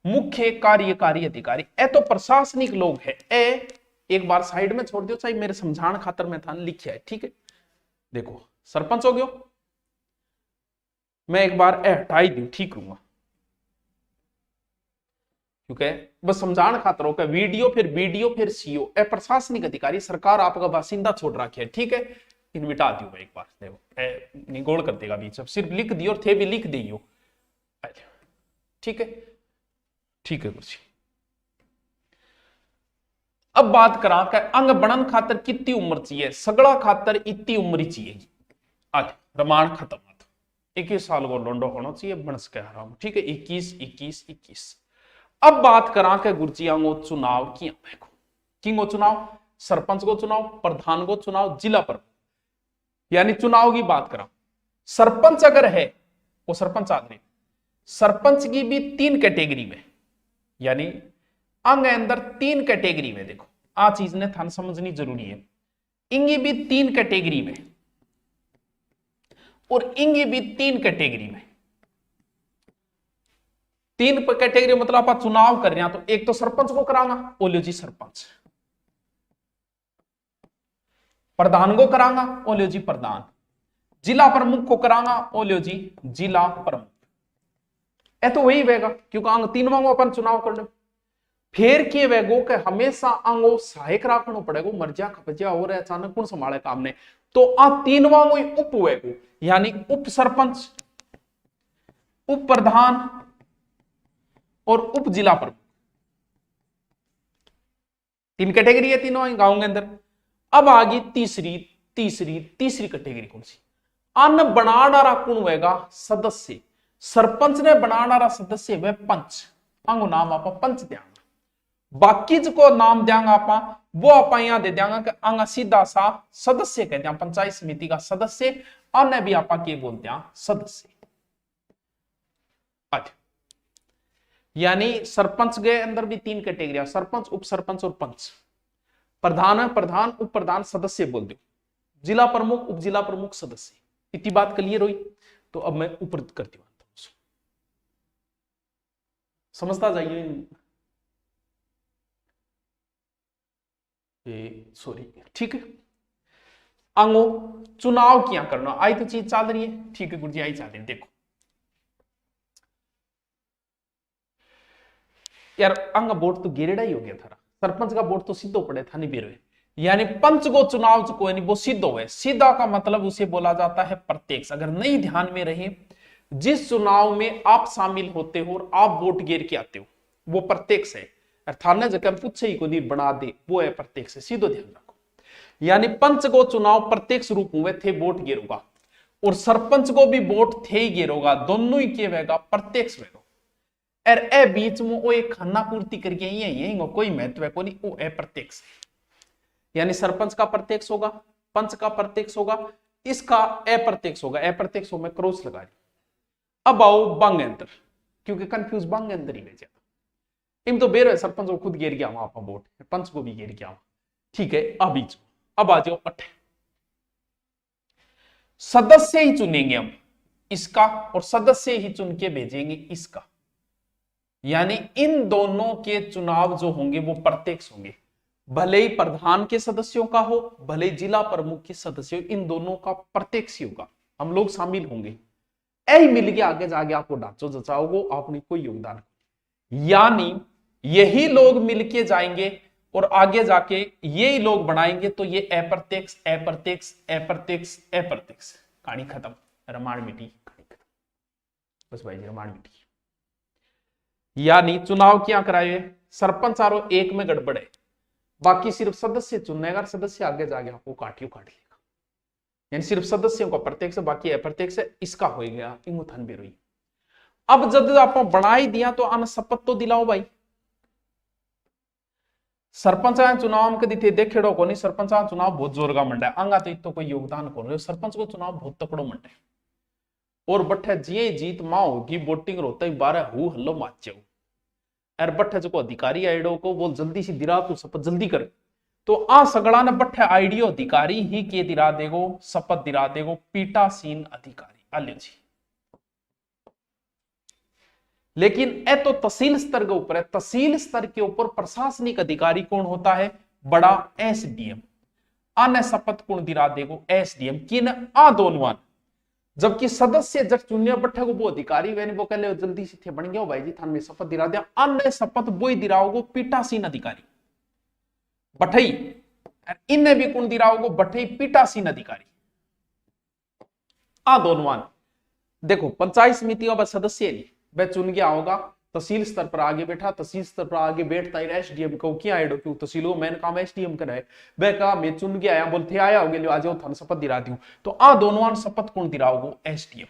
मुख्य कार्यकारी अधिकारी। ए तो प्रशासनिक लोग है, ए एक बार साइड में छोड़ दियो, चाहे मेरे समझाने खातर में था लिखा है। ठीक है, देखो सरपंच हो गयो, मैं एक बार ए हटाई दूं, ठीक रहूंगा, क्योंकि बस समझाने खातर हो, वीडियो फिर सीओ, ए प्रशासनिक अधिकारी, सरकार आपका बासिंदा छोड़ रखी है। ठीक है, इन मिटा दियो एक बार, देखो निगोड़ कर देगा बीच, सिर्फ लिख दियो और थे भी लिख दियो। ठीक है, ठीक है कुछ। अब बात करा कि अंग बनन खातर कितनी उम्र चाहिए, सगड़ा खातर इतनी उम्र चाहिए। आज रमान खत्म, 21 साल को लोंडो होना चाहिए, बन सके हराम। ठीक है, 21। अब बात करा के गुरुजिया चुनाव किंगो चुनाव, सरपंच को चुनाव, प्रधान को चुनाव, जिला प्रमुख, यानी चुनाव की बात करा। सरपंच अगर है वो सरपंच आदमी, सरपंच की भी 3 कैटेगरी में, यानी अंग अंदर 3 कैटेगरी में, देखो आ चीज ने थान समझनी जरूरी है, इंगी भी 3 कैटेगरी में और इंगी भी 3 कैटेगरी में। 3 कैटेगरी मतलब आप चुनाव कर रहे हैं, तो एक तो सरपंच को करांगा, बोलियो जी सरपंच, प्रधान को करांगा, बोलियो जी प्रधान, जिला प्रमुख को करांगा, बोलियो जी जिला प्रमुख। ए तो वही वेगा, क्योंकि अंग 3 वांगो अपन चुनाव कर लो। फिर के वेगो के हमेशा अंगो सहायक रखना पड़ेगा, मर्जा खपजा हो रहा है, अचानक कौन संभाले काम ने, तो आ 3 वांगो उप वेगो, यानी उप सरपंच, उप प्रधान और उप जिला प्रमुख। तीन कैटेगरी है तीनों गांव के अंदर। अब आ गई तीसरी तीसरी तीसरी कैटेगरी कौन सी? अन बनाना कौन होगा? सदस्य। सरपंच ने बनाना सदस्य वे पंच, अंगो नाम आप पंच देंगे। बाकी को नाम देंगे आप वो आप यहां दे देंगे कि अंग सीधा सा सदस्य कहते हैं, पंचायत समिति का सदस्य। अन्य भी आप बोलते हैं सदस्य। अच्छा, यानी सरपंच के अंदर भी तीन कैटेगरी, सरपंच, उप सरपंच और पंच। प्रधान है प्रधान, उप प्रधान, सदस्य बोल दो, जिला प्रमुख, उप जिला प्रमुख, सदस्य। इतनी बात क्लियर हुई? तो अब मैं ऊपर करती हूं, समझता जाइए। सॉरी, ठीक है। अंगो चुनाव क्या करना, आई तो चीज चल रही है, ठीक है गुरु जी, आई चल रही है। देखो यार, अंग वोट तो गिरेड़ा ही हो गया था, सरपंच का वोट तो सीधो पड़े था, नहीं बेरो। यानी पंच को चुनाव कोई नहीं, वो सीधो है। सीधा का मतलब उसे बोला जाता है प्रत्यक्ष। अगर नहीं ध्यान में रहे, जिस चुनाव में आप शामिल होते हो और आप वोट गिर के आते हो, वो प्रत्यक्ष है। थाने जगह पूछे ही को नहीं बना दे, वो है प्रत्यक्ष, सीधो ध्यान रखो। यानी पंच को चुनाव प्रत्यक्ष रूप में थे वोट गिरोगा, और सरपंच को भी वोट थे ही गिरोगा, दोनों ही के वेगा प्रत्यक्ष वेगा। और ए बीच में वो एक खाना पूर्ति करके यही कोई महत्व है को नहीं, वो है प्रत्यक्ष। यानी सरपंच का प्रत्यक्ष होगा, पंच का प्रत्यक्ष होगा, इसका अप्रत्यक्ष होगा। अप्रत्यक्ष हो मैं क्रॉस लगा रही। अब आओ बंग अंतर, क्योंकि कंफ्यूज बंग अंतर ही भेजा इन तो बेर है, सरपंच को खुद गिर गया वहां पर वोट, पंच को भी गिर गया, ठीक है। अब आ जाओ अठ, सदस्य ही चुनेंगे हम इसका, और सदस्य ही चुन के भेजेंगे इसका। यानी इन दोनों के चुनाव जो होंगे वो प्रत्यक्ष होंगे, भले ही प्रधान के सदस्यों का हो, भले ही जिला प्रमुख के सदस्य हो, इन दोनों का प्रत्यक्ष ही होगा। हम लोग शामिल होंगे, ऐ मिल गया, आगे जाके आपको ढांचो जचाओगे, आपने कोई योगदान। यानी यही लोग मिलके जाएंगे और आगे जाके यही लोग बनाएंगे, तो ये अप्रत्यक्ष अप्रत्यक्ष अप्रत्यक्ष अप्रत्यक्ष, कहानी खत्म, रमाण मिटी, कहानी खत्म, बस भाई जी रमाण मिटी। यानी चुनाव क्या कराए, सरपंच आरो एक में गड़बड़ है, बाकी सिर्फ सदस्य चुनने का, सदस्य आगे जाके आपको काटियो काट लेगा। यानी सिर्फ सदस्यों का प्रत्यक्ष, बाकी अप्रत्यक्ष इसका हो गया इंगुथन बेरोई। अब जब आप बना ही दिया तो अन शपथ तो दिलाओ भाई। सरपंच चुनाव के दिते देखेड़ो को नहीं, सरपंच चुनाव बहुत जोर का मंडा है, आंगा तो इतो कोई योगदान को नहीं, सरपंच को चुनाव बहुत तकड़ो मंडा है। और बट्ठे जी जीत मां होगी, वोटिंग रोता ही 12 हु हल्लो माचो, और बट्ठे जो अधिकारी आईडो को बोल जल्दी सी दिरा तू शपथ जल्दी कर, तो आ सगड़ा ने बट्ठे आईडियो अधिकारी ही के दिरा देगो, शपथ दिरा देगो, पीठासीन अधिकारी आलियो जी। लेकिन ए तो तहसील स्तर के ऊपर है, तहसील स्तर के ऊपर प्रशासनिक अधिकारी कौन होता है? बड़ा एसडीएम। अन्य शपथ कौन दिरा देगो? एसडीएम। किन आ दोनों, जबकि सदस्य जब चुनिया बट्ठे को वो अधिकारी वे वो कह जल्दी से थे बन गया भाई जी थान में शपथ दिरा दिया, अन्य शपथ वो ही दिराओगो पीठासीन अधिकारी बठई, इन्हें भी कौन दिराओगो? बठई पीठासीन अधिकारी। आ दोनों देखो, पंचायत समिति का सदस्य नहीं, वह चुन गया होगा, तहसील स्तर पर आगे बैठा, तहसील स्तर पर आगे बैठता है एसडीएम को क्या आइडो क्यों तहसीलो मैंने काम एसडीएम करा है, वह कहा मैं चुन के आया, बोलते आया हो गए, आ जाओ थान शपथ दिला दूं, तो आ दोनों शपथ कौन दिलाओगो? एसडीएम।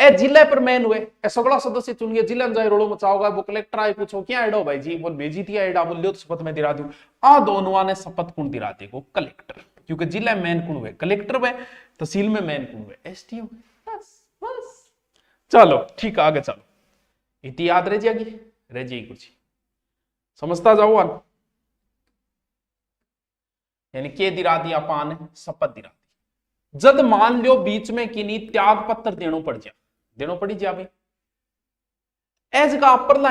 ए जिले पर मैन हुए, ए सगड़ा सदस्य चुन गए, जिले में जाए रोड़ो मचाओगा, वो कलेक्टर आए पूछो क्या आइडो भाई जी, बोल भेजी थी आइडा, बोल लो तो शपथ में दिला दूं। आ दोनों ने शपथ कौन दिला देगो? कलेक्टर, क्योंकि जिले में मैन कौन हुए? कलेक्टर हुए, तहसील में मैन कौन हुए? एसडीएम। बस बस, चलो ठीक है, आगे चलो, इतनी याद रह जाएगी, रह जाएगी कुछ समझता जाओ। यानी के दिरा दिया पान शपथ दिरा दी, जद मान लो बीच में किन्हीं त्याग पत्र देनो पड़ जा, देनो पड़ी जा भाई, एज का परला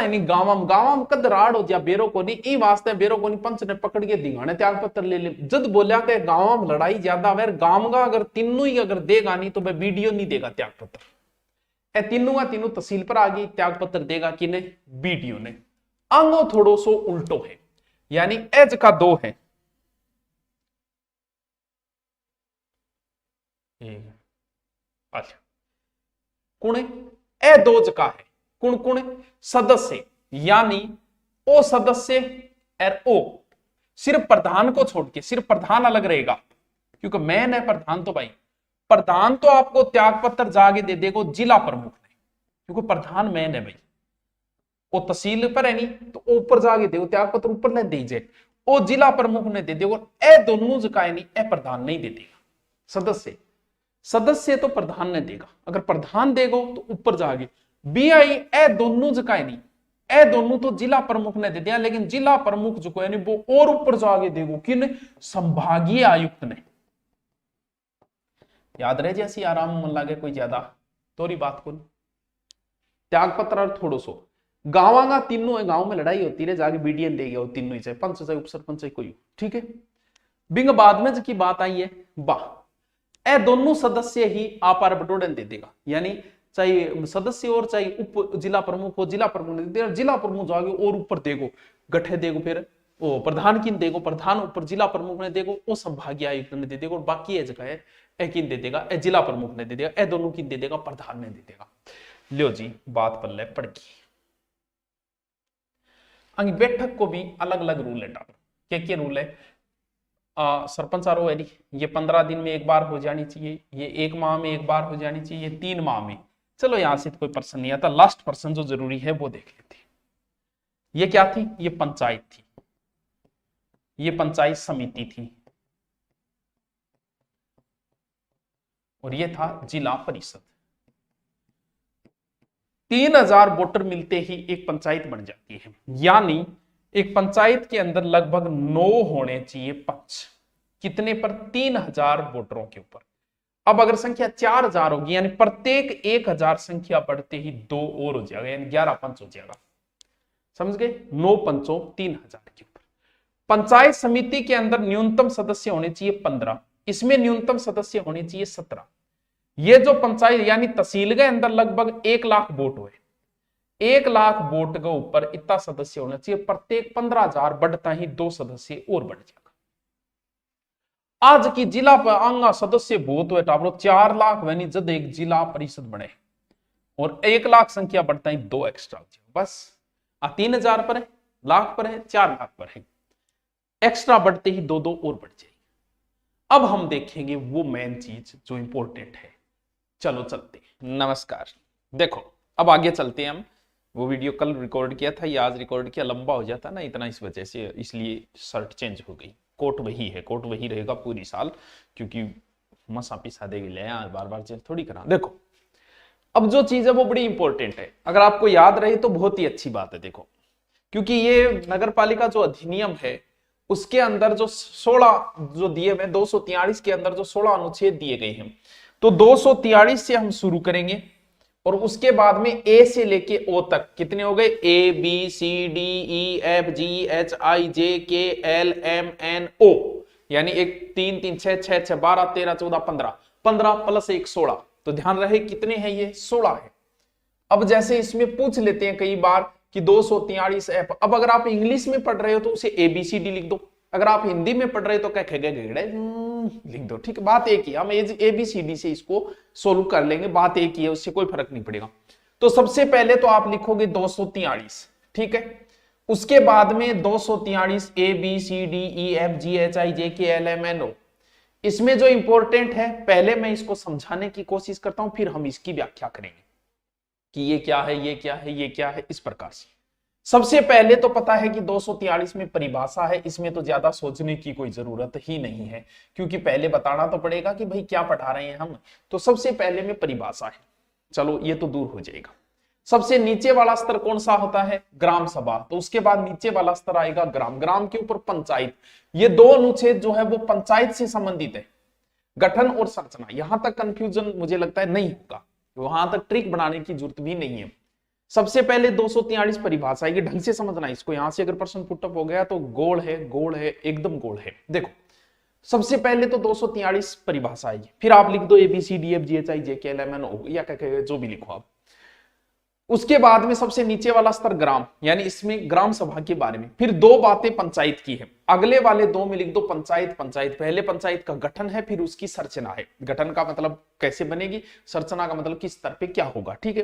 गांव कद राड़ हो जा बेरो को नहीं, ई वास्ते बेरो को नहीं पंच ने पकड़ के दिगाने त्याग पत्र ले ले, जद बोलिया के गांव में लड़ाई ज्यादा वह गांव का अगर तीनों ही अगर देगा नहीं तो वह वीडियो नहीं देगा त्याग पत्र, ए तीनों का तीनों तहसील पर आ गई, त्याग पत्र देगा किने? बीडीओ ने। अंगो थोड़ो सो उल्टो है, यानी एज का दो है, अच्छा कुण ए दो जका है, कुण कुण? सदस्य, यानी ओ सदस्य और ओ सिर्फ प्रधान को छोड़ के, सिर्फ प्रधान अलग रहेगा, क्योंकि मेन है प्रधान। तो भाई प्रधान तो आपको त्याग पत्र जाके दे देगा जिला प्रमुख ने, क्योंकि प्रधान मेन है भाई। वो तहसील पर है नहीं तो ऊपर जाके देखो त्याग पत्र ऊपर ले दीजिए, वो जिला प्रमुख ने दे देगा। ए दोनों जगह नहीं, ए प्रधान नहीं दे देगा। सदस्य सदस्य तो प्रधान ने देगा, अगर प्रधान देगा तो ऊपर जाके बीआई ए दोनों जगह नहीं, ए दोनों तो जिला प्रमुख ने दे दिया, लेकिन जिला प्रमुख जो है वो और ऊपर जाके देगो किन, संभागीय आयुक्त ने। याद रहे जैसी आराम मन लगे कोई ज्यादा तोरी बात को त्याग पत्र थोड़ो सो गाँव का तीनों है, गांव में लड़ाई होती है जाके बीडीएन ले गया तीनों ही, चाहे पंच चाहे उपसरपंच कोई हो, ठीक है। बिंग बाद में की बात आई है ए दोनों सदस्य ही आपार बटोरन दे देगा, यानी चाहे सदस्य और चाहे उप जिला प्रमुख हो, जिला प्रमुख ने दे देगा, जिला प्रमुख जागे और ऊपर देगो गठे देगो, फिर वो प्रधान किन देगो, प्रधान ऊपर जिला प्रमुख ने देगो, वो संभागीय आयुक्त ने दे देगा, और बाकी ये जगह है ए किन दे देगा, ए जिला प्रमुख ने दे देगा, ए दोनों किन दे देगा, प्रधान ने दे देगा। लो जी बात पल्ले पड़ गई। बैठक को भी अलग अलग रूल है डालो, क्या रूल है। सरपंच आरो है ये 15 दिन में एक बार हो जानी चाहिए, ये 1 माह में एक बार हो जानी चाहिए, ये 3 माह में। चलो यहां से कोई पर्सन नहीं आता, लास्ट पर्सन जो जरूरी है वो देख लेते। ये क्या थी, ये पंचायत थी, ये पंचायत समिति थी, और ये था जिला परिषद। 3000 वोटर मिलते ही एक पंचायत बन जाती है, यानी एक पंचायत के अंदर लगभग 9 होने चाहिए पंच, कितने पर, 3000 वोटरों के ऊपर। अब अगर संख्या 4000 होगी, यानी प्रत्येक 1000 संख्या बढ़ते ही 2 और हो जाएगा, यानी 11 पंच हो जाएगा। समझ गए, 9 पंचों 3000 के ऊपर। पंचायत समिति के अंदर न्यूनतम सदस्य होने चाहिए 15, इसमें न्यूनतम सदस्य होने चाहिए 17। ये जो पंचायत यानी तहसील के अंदर लगभग 1 लाख वोट हुए, 1 लाख वोट के ऊपर इतना सदस्य होना चाहिए, प्रत्येक 15,000 बढ़ता ही 2 सदस्य और बढ़ जाएगा। आज की जिला आंगा सदस्य बहुत हुए टाबरो 4 लाख वैनी जब एक जिला परिषद बने, और 1 लाख संख्या बढ़ता ही 2 एक्स्ट्रा हो जाएगा। बस 3000 पर है, लाख पर है, 4 लाख पर है, एक्स्ट्रा बढ़ते ही 2 और बढ़ जाएगी। अब हम देखेंगे वो मेन चीज जो इंपॉर्टेंट है। चलो चलते हैं। नमस्कार। देखो अब आगे चलते हैं हम। वो वीडियो कल रिकॉर्ड किया था, ये आज रिकॉर्ड किया, लंबा हो जाता ना इतना, इस वजह से, इसलिए शर्ट चेंज हो गई। कोट वही है, कोट वही रहेगा पूरी साल, क्योंकि मसा पिसा देगी ले बार बार चेंज थोड़ी करा। देखो अब जो चीज है वो बड़ी इंपॉर्टेंट है, अगर आपको याद रहे तो बहुत ही अच्छी बात है। देखो क्योंकि ये नगर पालिका जो अधिनियम है उसके अंदर जो 16 जो दिए हुए 243 के अंदर जो 16 अनुच्छेद दिए गए हैं, तो 243 से हम शुरू करेंगे, और उसके बाद में ए से लेके ओ तक कितने हो गए, A B C D E F G H I J K L M N O, यानी 1 3 3 6 6 6 12 13 14 15 15 प्लस 1 16। तो ध्यान रहे कितने हैं, ये 16 है। अब जैसे इसमें पूछ लेते हैं कई बार कि 243 एफ, अब अगर आप इंग्लिश में पढ़ रहे हो तो उसे ABCD लिख दो, अगर आप हिंदी में पढ़ रहे हो तो क्या खेगे लिख दो, ठीक है। बात एक ही, हम ABCD से इसको सोल्व कर लेंगे, बात एक ही है, उससे कोई फर्क नहीं पड़ेगा। तो सबसे पहले तो आप लिखोगे 243, ठीक है। उसके बाद में 243 ABCDEFGHIJKLMNO। इसमें जो इंपॉर्टेंट है, पहले मैं इसको समझाने की कोशिश करता हूं, फिर हम इसकी व्याख्या करेंगे कि ये क्या है, ये क्या है, ये क्या है, इस प्रकार से। सबसे पहले तो पता है कि 243 में परिभाषा है, इसमें तो ज्यादा सोचने की कोई जरूरत ही नहीं है, क्योंकि पहले बताना तो पड़ेगा कि भाई क्या पढ़ा रहे हैं हम। तो सबसे पहले में परिभाषा है, चलो ये तो दूर हो जाएगा। सबसे नीचे वाला स्तर कौन सा होता है, ग्राम सभा। तो उसके बाद नीचे वाला स्तर आएगा ग्राम, ग्राम के ऊपर पंचायत। ये 2 अनुच्छेद जो है वो पंचायत से संबंधित है, गठन और संरचना। यहां तक कंफ्यूजन मुझे लगता है नहीं होगा, वहां तक ट्रिक बनाने की जरूरत भी नहीं है। सबसे पहले 243 परिभाषा है, ढंग से समझना इसको। यहां से अगर प्रश्न पुटअप हो गया तो गोल है, गोल है, एकदम गोल है। देखो सबसे पहले तो 243 परिभाषा है, फिर आप लिख दो ABCDEFGHIJKLMNO या क्या जो भी लिखो आप। उसके बाद में सबसे नीचे वाला स्तर ग्राम, यानी इसमें ग्राम सभा के बारे में। फिर 2 बातें पंचायत की है, अगले वाले 2 में लिख दो पंचायत। पंचायत पहले पंचायत का गठन है, फिर उसकी संरचना है। गठन का मतलब कैसे बनेगी, संरचना का मतलब किस स्तर पे क्या होगा, ठीक है।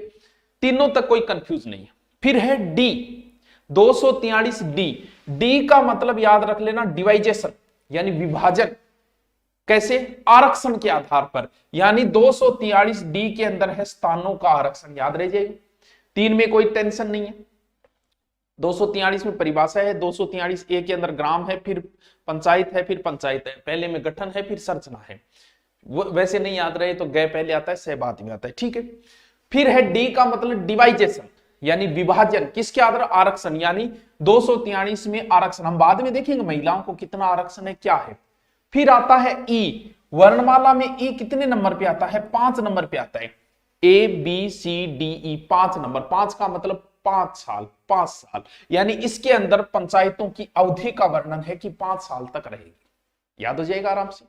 तीनों तक कोई कंफ्यूज नहीं है। फिर है डी, 243 डी, डी का मतलब याद रख लेना डिवाइजेशन यानी विभाजन, कैसे? आरक्षण के आधार पर, यानी 243 डी के अंदर है स्थानों का आरक्षण, याद रह जाएगा। 3 में कोई टेंशन नहीं है। 243 में परिभाषा है, 243 ए के अंदर ग्राम है, फिर पंचायत है, फिर पंचायत है, पहले में गठन है, फिर संरचना है। वैसे नहीं याद रहे तो गए पहले आता है, सह बाद में आता है, ठीक है। फिर है डी का मतलब डिवाइजेशन यानी विभाजन, किसके आधार? आरक्षण, यानी 243 में आरक्षण, हम बाद में देखेंगे महिलाओं को कितना आरक्षण है क्या है। फिर आता है ई, वर्णमाला में ई कितने नंबर पे आता है? 5 नंबर पे आता है। A B C D E 5 number, 5 का मतलब 5 साल, 5 साल, यानी इसके अंदर पंचायतों की अवधि का वर्णन है कि 5 साल तक रहेगी, याद हो जाएगा आराम से।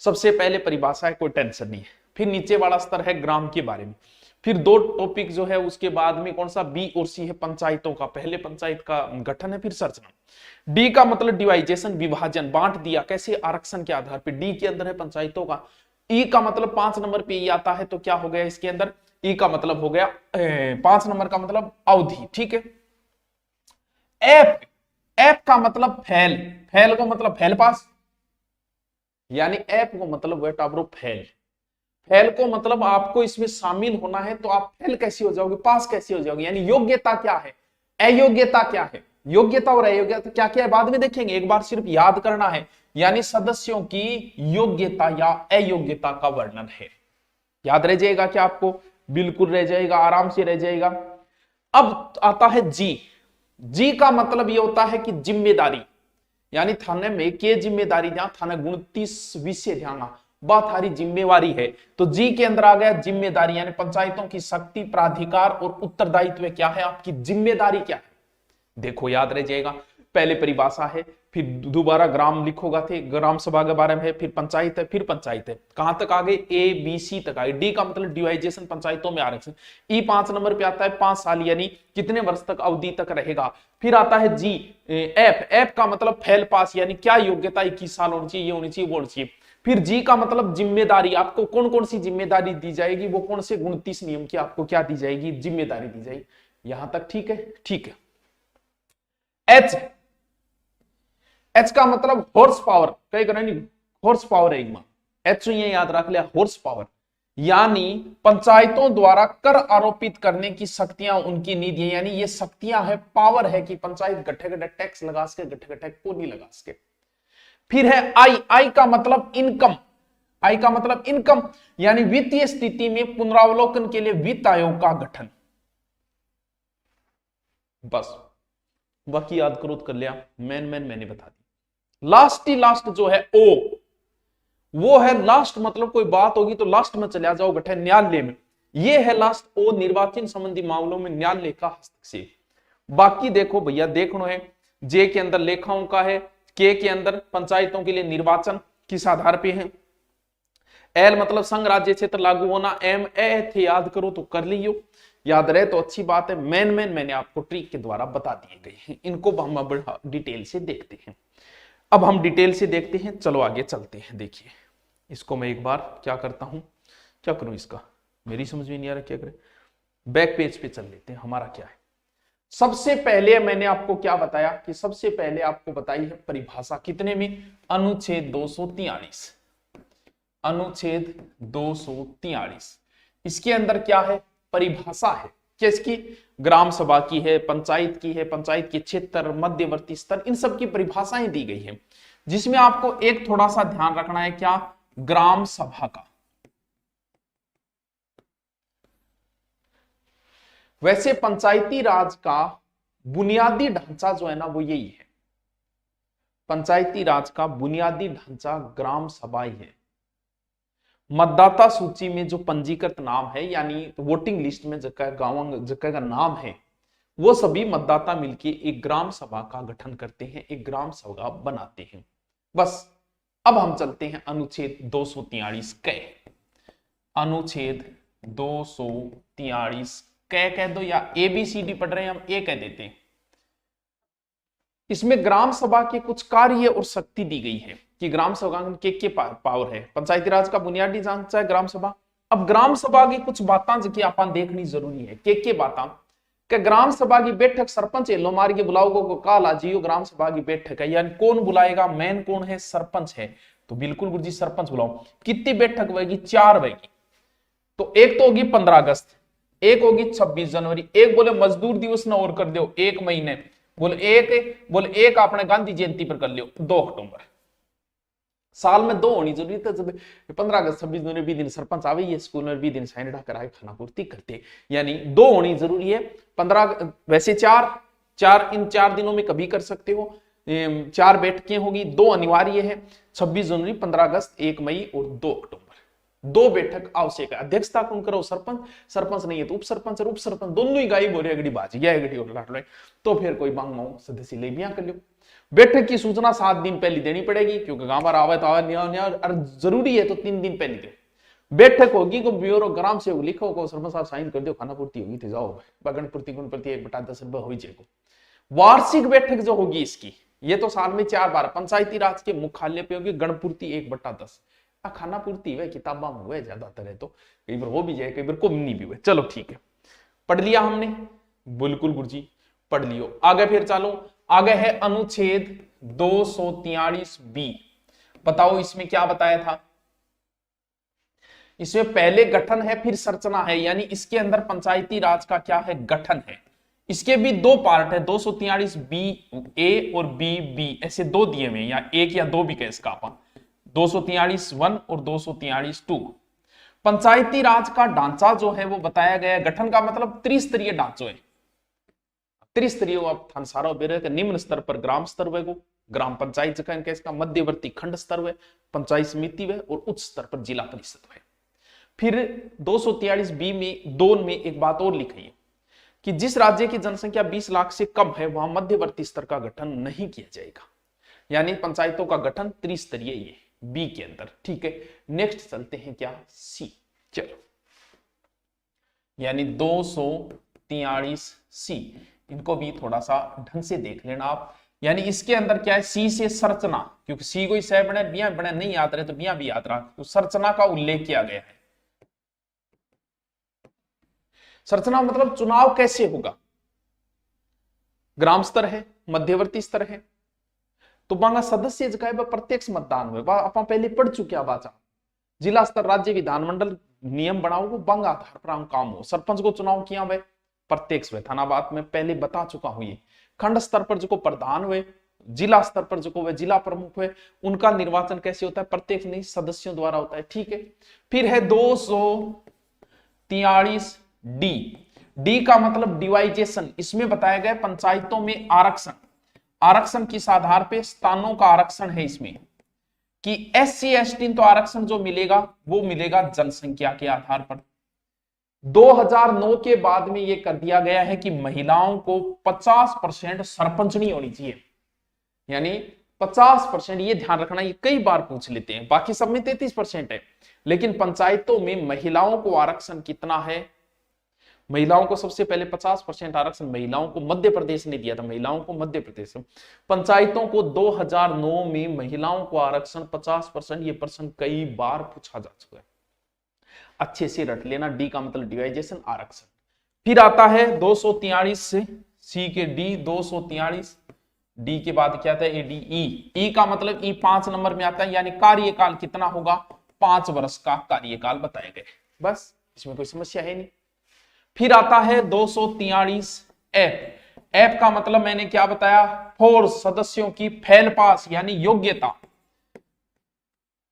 सबसे पहले परिभाषा है, कोई टेंशन नहीं है। फिर नीचे वाला स्तर है ग्राम के बारे में। फिर 2 टॉपिक जो है उसके बाद में कौन सा? बी और सी है पंचायतों का, पहले पंचायत का गठन है, फिर संरचना। डी का मतलब डिवाइजेशन विभाजन, बांट दिया, कैसे? आरक्षण के आधार पर, डी के अंदर है पंचायतों का। ई का मतलब 5 नंबर पे ई आता है, तो क्या हो गया इसके अंदर? ई का मतलब हो गया 5 नंबर का मतलब अवधि, ठीक है। एफ, एफ का मतलब फैल, फैल को मतलब फैल पास, यानी एफ को मतलब वेट ऑब्रो फैल, फैल को मतलब आपको इसमें शामिल होना है, तो आप फेल कैसे हो जाओगे? पास कैसे हो जाओगे? यानी योग्यता क्या है, अयोग्यता क्या है? योग्यता और अयोग्यता क्या क्या है बाद में देखेंगे, एक बार सिर्फ याद करना है। यानी सदस्यों की योग्यता या अयोग्यता का वर्णन है, याद रह जाएगा क्या आपको? बिल्कुल रह जाएगा, आराम से रह जाएगा। अब आता है जी, जी का मतलब यह होता है कि जिम्मेदारी, यानी थाने में के जिम्मेदारी, जहां थाने 29 विषय ध्यान, बात थारी जिम्मेवारी है, तो जी के अंदर आ गया जिम्मेदारी, यानी पंचायतों की शक्ति, प्राधिकार और उत्तरदायित्व क्या है, आपकी जिम्मेदारी क्या है। देखो याद रह जाएगा, पहले परिभाषा है, फिर दोबारा ग्राम लिखोगा थे, ग्राम सभा के बारे में है, फिर पंचायत है, फिर पंचायत है, कहां तक आ गए? ए बी सी तक आ गए। डी का मतलब डिवाइजेशन, पंचायतों में आरक्षण। ई 5 नंबर पे आता है, 5 साल यानी कितने वर्ष तक अवधि तक रहेगा। फिर आता है जी, एफ, एफ का मतलब फेल पास, यानी क्या योग्यता 21 साल होनी चाहिए, ये होनी चाहिए, वो होनी चाहिए। फिर जी का मतलब जिम्मेदारी, आपको कौन कौन सी जिम्मेदारी दी जाएगी, वो कौन से 29 नियम की आपको क्या दी जाएगी? जिम्मेदारी दी जाएगी। यहां तक ठीक है? ठीक है। एच, एच का मतलब हॉर्स पावर, कई करेंगे हॉर्स पावर है, एच ये याद रख लिया, हॉर्स पावर, यानी पंचायतों द्वारा कर आरोपित करने की शक्तियां उनकी निधि, यानी ये शक्तियां है, पावर है कि पंचायत गट्ठे गट्ठे टैक्स लगा सके, गट्ठे गट्ठे को नहीं लगा सके। फिर है आई, आई का मतलब इनकम, आई का मतलब इनकम, यानी वित्तीय स्थिति में पुनरावलोकन के लिए वित्त आयोग का गठन। बस बाकी याद करो तो कर लिया, मैंने बता दी। लास्ट ही लास्ट जो है ओ, वो है लास्ट, मतलब कोई बात होगी तो लास्ट में चले जाओ गठे न्यायालय में, ये है लास्ट ओ, निर्वाचन संबंधी मामलों में न्यायालय का हस्तक्षेप। बाकी देखो भैया देखना है, जे के अंदर लेखाओं का है, के अंदर पंचायतों के लिए निर्वाचन किस आधार पे है, एल मतलब संघ राज्य क्षेत्र लागू होना, एम ए थे याद करो तो कर लियो, याद रहे तो अच्छी बात है। मैंने आपको ट्रिक के द्वारा बता दिए गए हैं, इनको हम अब डिटेल से देखते हैं। अब हम डिटेल से देखते हैं, चलो आगे चलते हैं। देखिए इसको मैं एक बार क्या करता हूं, क्या करूं, इसका मेरी समझ में नहीं आ रहा क्या करें, बैक पेज पे चल लेते हैं। हमारा क्या है, सबसे पहले मैंने आपको क्या बताया कि सबसे पहले आपको बताई है परिभाषा, कितने में? अनुच्छेद 243, अनुच्छेद 243। इसके अंदर क्या है? परिभाषा है, किसकी? ग्राम सभा की है, पंचायत की है, पंचायत के क्षेत्र, मध्यवर्ती स्तर, इन सब की परिभाषाएं दी गई है, जिसमें आपको एक थोड़ा सा ध्यान रखना है, क्या? ग्राम सभा का। वैसे पंचायती राज का बुनियादी ढांचा जो है ना वो यही है, पंचायती राज का बुनियादी ढांचा ग्राम सभा ही है। मतदाता सूची में जो पंजीकृत नाम है, यानी वोटिंग लिस्ट में जगह गांव जगह का नाम है, वो सभी मतदाता मिलकर एक ग्राम सभा का गठन करते हैं, एक ग्राम सभा बनाते हैं। बस अब हम चलते हैं अनुच्छेद 243 क, अनुच्छेद 243 क कह दो, या ABCD पढ़ रहे हैं हम, ए कह देते हैं। इसमें ग्राम सभा के कुछ कार्य और शक्ति दी गई है कि ग्राम सभा के पावर है, पंचायती राज का बुनियादी ढांचा है ग्राम सभा। अब ग्राम सभा की कुछ बातें जो कि आप देखनी जरूरी है, के बातें कि ग्राम सभा की बैठक सरपंच एलो मार के बुलाओगे को काला जियो ग्राम सभा की बैठक है, यानी कौन बुलाएगा, मेन कौन है, सरपंच है। तो बिल्कुल गुरुजी सरपंच बुलाओ। कितनी बैठक होगी, 4 होगी। तो एक तो होगी 15 अगस्त, एक होगी 26 जनवरी, एक बोले मजदूर दिवस ना और कर दो 1 महीने, बोले एक आपने गांधी जयंती पर कर लियो 2 अक्टूबर। साल में 2 होनी जरूरी है। जब 15 अगस्त 26 जनवरी 20 दिन सरपंच आवे, ये स्कूल में 20 दिन साइन कराए खाना पूर्ति करते, यानी 2 होनी जरूरी है। 15 वैसे 4 इन 4 दिनों में कभी कर सकते हो, 4 बैठकें होगी, 2 अनिवार्य है, 26 जनवरी, 15 अगस्त, 1 मई और 2 अक्टूबर। 2 बैठक आवश्यक है। अध्यक्षता कौन करो, सरपंच नहीं है तो उप सरपंच और उप सरपंच दोनों ही गायब हो रहे, अगड़ी बाजी गया अगड़ी और लाट रहे, तो फिर कोई मांग मांग सदस्य ले भी कर लो। बैठक की सूचना 7 दिन पहले देनी पड़ेगी, क्योंकि गांव आवे तो आवे और जरूरी है तो 3 दिन पहले दो। बैठक होगी को ब्यूरो ग्राम सेवक लिखो को सरपंच साहब साइन कर दो, खाना पूर्ति होगी थे जाओ, बगन पूर्ति गुण प्रति 1/10 हो जाएगा। वार्षिक बैठक जो होगी इसकी, ये तो साल में 4 बार पंचायती राज के मुख्यालय पे होगी, गणपूर्ति 1/10। खाना पूर्ति हुए किताबा में हुए ज्यादातर है, तो कई बार हो भी जाए कई बार को नहीं भी हुए। चलो ठीक है, पढ़ लिया हमने, बिल्कुल गुरुजी पढ़ लियो। आगे फिर चलो, आगे है अनुच्छेद 243B। बताओ इसमें क्या बताया था। इसमें पहले गठन है फिर संरचना है, यानी इसके अंदर पंचायती राज का क्या है, गठन है। इसके भी 2 पार्ट है, 243B A और B ऐसे 2 दिए हुए, या 1 या 2 भी कह इसका अपन, 243(1) और 243(2). पंचायती राज का ढांचा जो है वो बताया गया है। गठन का मतलब त्रिस्तरीय ढांचो है, त्रिस्तरीय सारा निम्न स्तर पर ग्राम स्तर हुए, ग्राम पंचायत का इसका मध्यवर्ती खंड स्तर हुए, पंचायत समिति हुए, और उच्च स्तर पर जिला परिषद हुए। फिर 243B में 2 में एक बात और लिखी है कि जिस राज्य की जनसंख्या 20 लाख से कम है वहां मध्यवर्ती स्तर का गठन नहीं किया जाएगा, यानी पंचायतों का गठन त्रिस्तरीय ये बी के अंदर। ठीक है, नेक्स्ट चलते हैं क्या, सी। चलो, यानी 243C, इनको भी थोड़ा सा ढंग से देख लेना आप। यानी इसके अंदर क्या है, सी से संरचना, क्योंकि सी को सह बने बिया बने नहीं याद रहे तो बिया भी याद रहा, तो संरचना का उल्लेख किया गया है। संरचना मतलब चुनाव कैसे होगा, ग्राम स्तर है, मध्यवर्ती स्तर है, तो बांगा सदस्य जगह प्रत्यक्ष मतदान हुए, अपन पहले पढ़ चुके बाचा। जिला स्तर राज्य विधानमंडल नियम बनाओ बांगा आधार पर काम हो। सरपंच को चुनाव किया हुए प्रत्यक्ष हुए, थाना बात में पहले बता चुका हूं ये। खंड स्तर पर जो प्रधान हुए, जिला स्तर पर जो हुए जिला प्रमुख हुए, उनका निर्वाचन कैसे होता है, प्रत्यक्ष नहीं सदस्यों द्वारा होता है। ठीक है, फिर है 243D। डी का मतलब डिवाइजेशन, इसमें बताया गया पंचायतों में आरक्षण, आरक्षण किस आधार पे, स्थानों का आरक्षण है इसमें, कि SC ST तो आरक्षण जो मिलेगा वो मिलेगा जनसंख्या के आधार पर। 2009 के बाद में ये कर दिया गया है कि महिलाओं को 50% सरपंच नहीं होनी चाहिए, यानी 50%, ये ध्यान रखना, ये कई बार पूछ लेते हैं, बाकी सब में 33% है, लेकिन पंचायतों में महिलाओं को आरक्षण कितना है, महिलाओं को सबसे पहले 50% आरक्षण महिलाओं को मध्य प्रदेश ने दिया था, महिलाओं को मध्य प्रदेश। पंचायतों को 2009 में महिलाओं को आरक्षण 50%, ये प्रश्न कई बार पूछा जा चुका है, अच्छे से रट लेना। डी का मतलब डिवाइजेशन, आरक्षण। फिर आता है 243 से सी के डी, 243 डी के बाद क्या आता है, एडी। ई का मतलब ई 5 नंबर में आता है, यानी कार्यकाल कितना होगा, 5 वर्ष का कार्यकाल बताए गए, बस इसमें कोई समस्या है नहीं। फिर आता है 243 एफ। एफ का मतलब मैंने क्या बताया, फोर्स, सदस्यों की फैल पास, यानी योग्यता।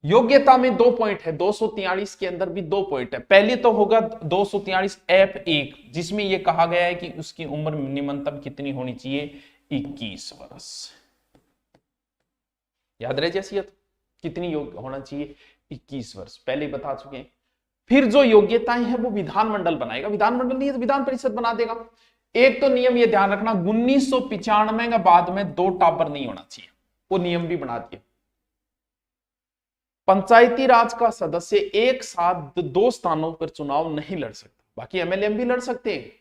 योग्यता में 2 पॉइंट है, 243 के अंदर भी 2 पॉइंट है। पहले तो होगा 243 F1, जिसमें यह कहा गया है कि उसकी उम्र न्यूनतम कितनी होनी चाहिए, 21 वर्ष। याद रहे जैसी कितनी योग्य होना चाहिए, 21 वर्ष, पहले बता चुके हैं। फिर जो योग्यताएं हैं वो विधानमंडल बनाएगा, विधानमंडल नहीं है तो विधान परिषद बना देगा। एक तो नियम ये ध्यान रखना, 1995 के बाद में 2 टावर नहीं होना चाहिए, वो नियम भी बना दिए। पंचायती राज का सदस्य एक साथ 2 स्थानों पर चुनाव नहीं लड़ सकता, बाकी MLA भी लड़ सकते हैं,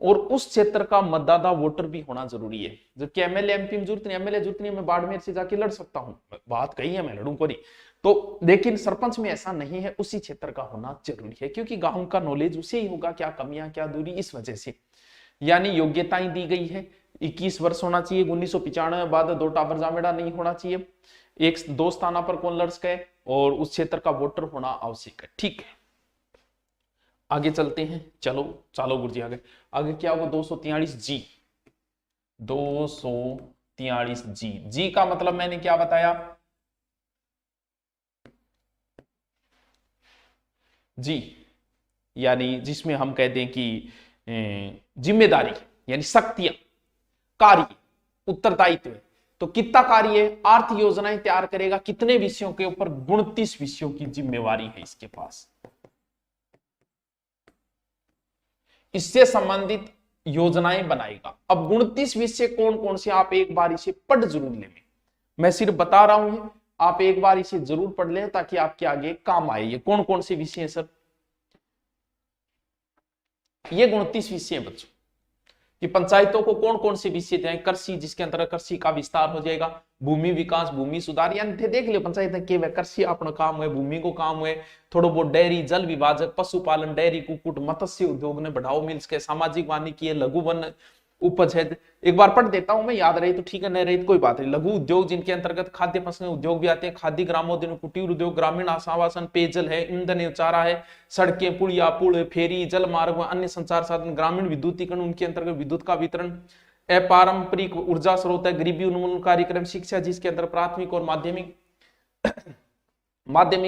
और उस क्षेत्र का मतदाता वोटर भी होना जरूरी है, जबकि MLA MP में जरूरत नहीं, MLA जरूरत नहीं, मैं बाड़मेर से जाके लड़ सकता हूं, बात कही है मैं लड़ूं को नहीं तो, लेकिन सरपंच में ऐसा नहीं है, उसी क्षेत्र का होना जरूरी है, क्योंकि गांव का नॉलेज उसे ही होगा, क्या कमियां क्या दूरी, इस वजह से। यानी योग्यताएं दी गई है, 21 वर्ष होना चाहिए, 1995 बाद 2 टावर जामेड़ा नहीं होना चाहिए, 1-2 स्थानों पर कौन लड़ सके और उस क्षेत्र का वोटर होना आवश्यक है। ठीक है, आगे चलते हैं। चलो चलो गुरुजी आगे आगे क्या होगा 243 जी, 243 जी। जी का मतलब मैंने क्या बताया, जी यानी जिसमें हम कहते हैं कि जिम्मेदारी यानी शक्तियां, कार्य, उत्तरदायित्व। तो कितना कार्य है, अर्थ योजनाएं तैयार करेगा, कितने विषयों के ऊपर, 29 विषयों की जिम्मेवारी है इसके पास। इससे संबंधित योजनाएं बनाएगा। अब 29 विषय कौन कौन से, आप एक बार इसे पढ़ जरूर लें, मैं सिर्फ बता रहा हूं, आप एक बार इसे जरूर पढ़ लें ताकि आपके आगे काम आए। ये कौन कौन से विषय हैं सर, ये 29 विषय हैं बच्चों कि पंचायतों को कौन कौन से विषय दें। कृषि, जिसके अंतर्गत कृषि का विस्तार हो जाएगा, भूमि विकास, भूमि सुधार, यानी देख लियो पंचायत के कृषि अपना काम हुए, भूमि को काम हुए, थोड़ा बहुत डेयरी, जल विभाजक, पशुपालन, डेयरी, कुक्कुट, मत्स्य उद्योग ने बढ़ावा मिल सके, सामाजिक वानिकी है, लघु वन उपज है। एक बार पढ़ देता हूं मैं, याद रही तो ठीक है, नहीं रही तो कोई बात नहीं। लघु उद्योग जिनके अंतर्गत खाद्य प्रसंस्करण उद्योग भी आते हैं, खाद्य ग्रामोद्योग, कुटीर उद्योग, ग्रामीण आवासन, पेयजल है, ईंधन चारा है, सड़कें, पुलिया, पुल, फेरी, जल मार्ग, अन्य संचार साधन, ग्रामीण विद्युतीकरण, उनके अंतर्गत विद्युत का वितरण, अपारंपरिक ऊर्जा स्रोत है, गरीबी उन्मूलन कार्यक्रम, शिक्षा जिसके अंदर प्राथमिक और माध्यमिक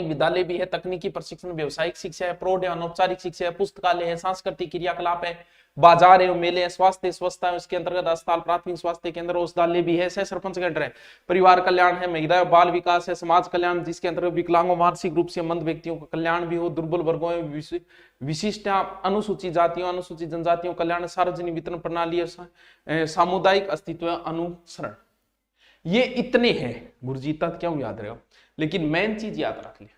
विद्यालय भी है, तकनीकी प्रशिक्षण, व्यवसायिक शिक्षा है, प्रौढ़ या अनौपचारिक शिक्षा है, पुस्तकालय है, सांस्कृतिक क्रियाकलाप है, बाजार एवं मेले, स्वास्थ्य स्वच्छता है, उसके अंतर्गत अस्पताल, प्राथमिक स्वास्थ्य केंद्र, औषधालय भी है, सह सरपंच केंद्र है, परिवार कल्याण है, महिला बाल विकास है, समाज कल्याण जिसके अंतर्गत विकलांगों, मानसिक रूप से मंद व्यक्तियों का कल्याण भी हो, दुर्बल वर्गों में विशिष्ट अनुसूचित जातियों, अनुसूचित जनजातियों कल्याण, सार्वजनिक वितरण प्रणाली, सामुदायिक अस्तित्व अनुसरण। ये इतने हैं गुरुजी, तक क्यों याद रहेगा, लेकिन मेन चीज याद रख ले,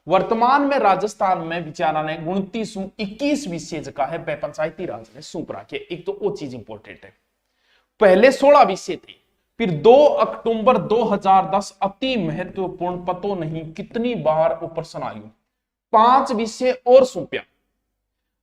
वर्तमान में राजस्थान में विचारा ने 21 विषय जगह है पंचायती राज ने सूप रखे। एक तो वो चीज इंपॉर्टेंट है, पहले 16 विषय थे, फिर 2 अक्टूबर 2010 अति महत्वपूर्ण, पतो नहीं कितनी बार प्रश्न आयु, 5 विषय और सौंपया,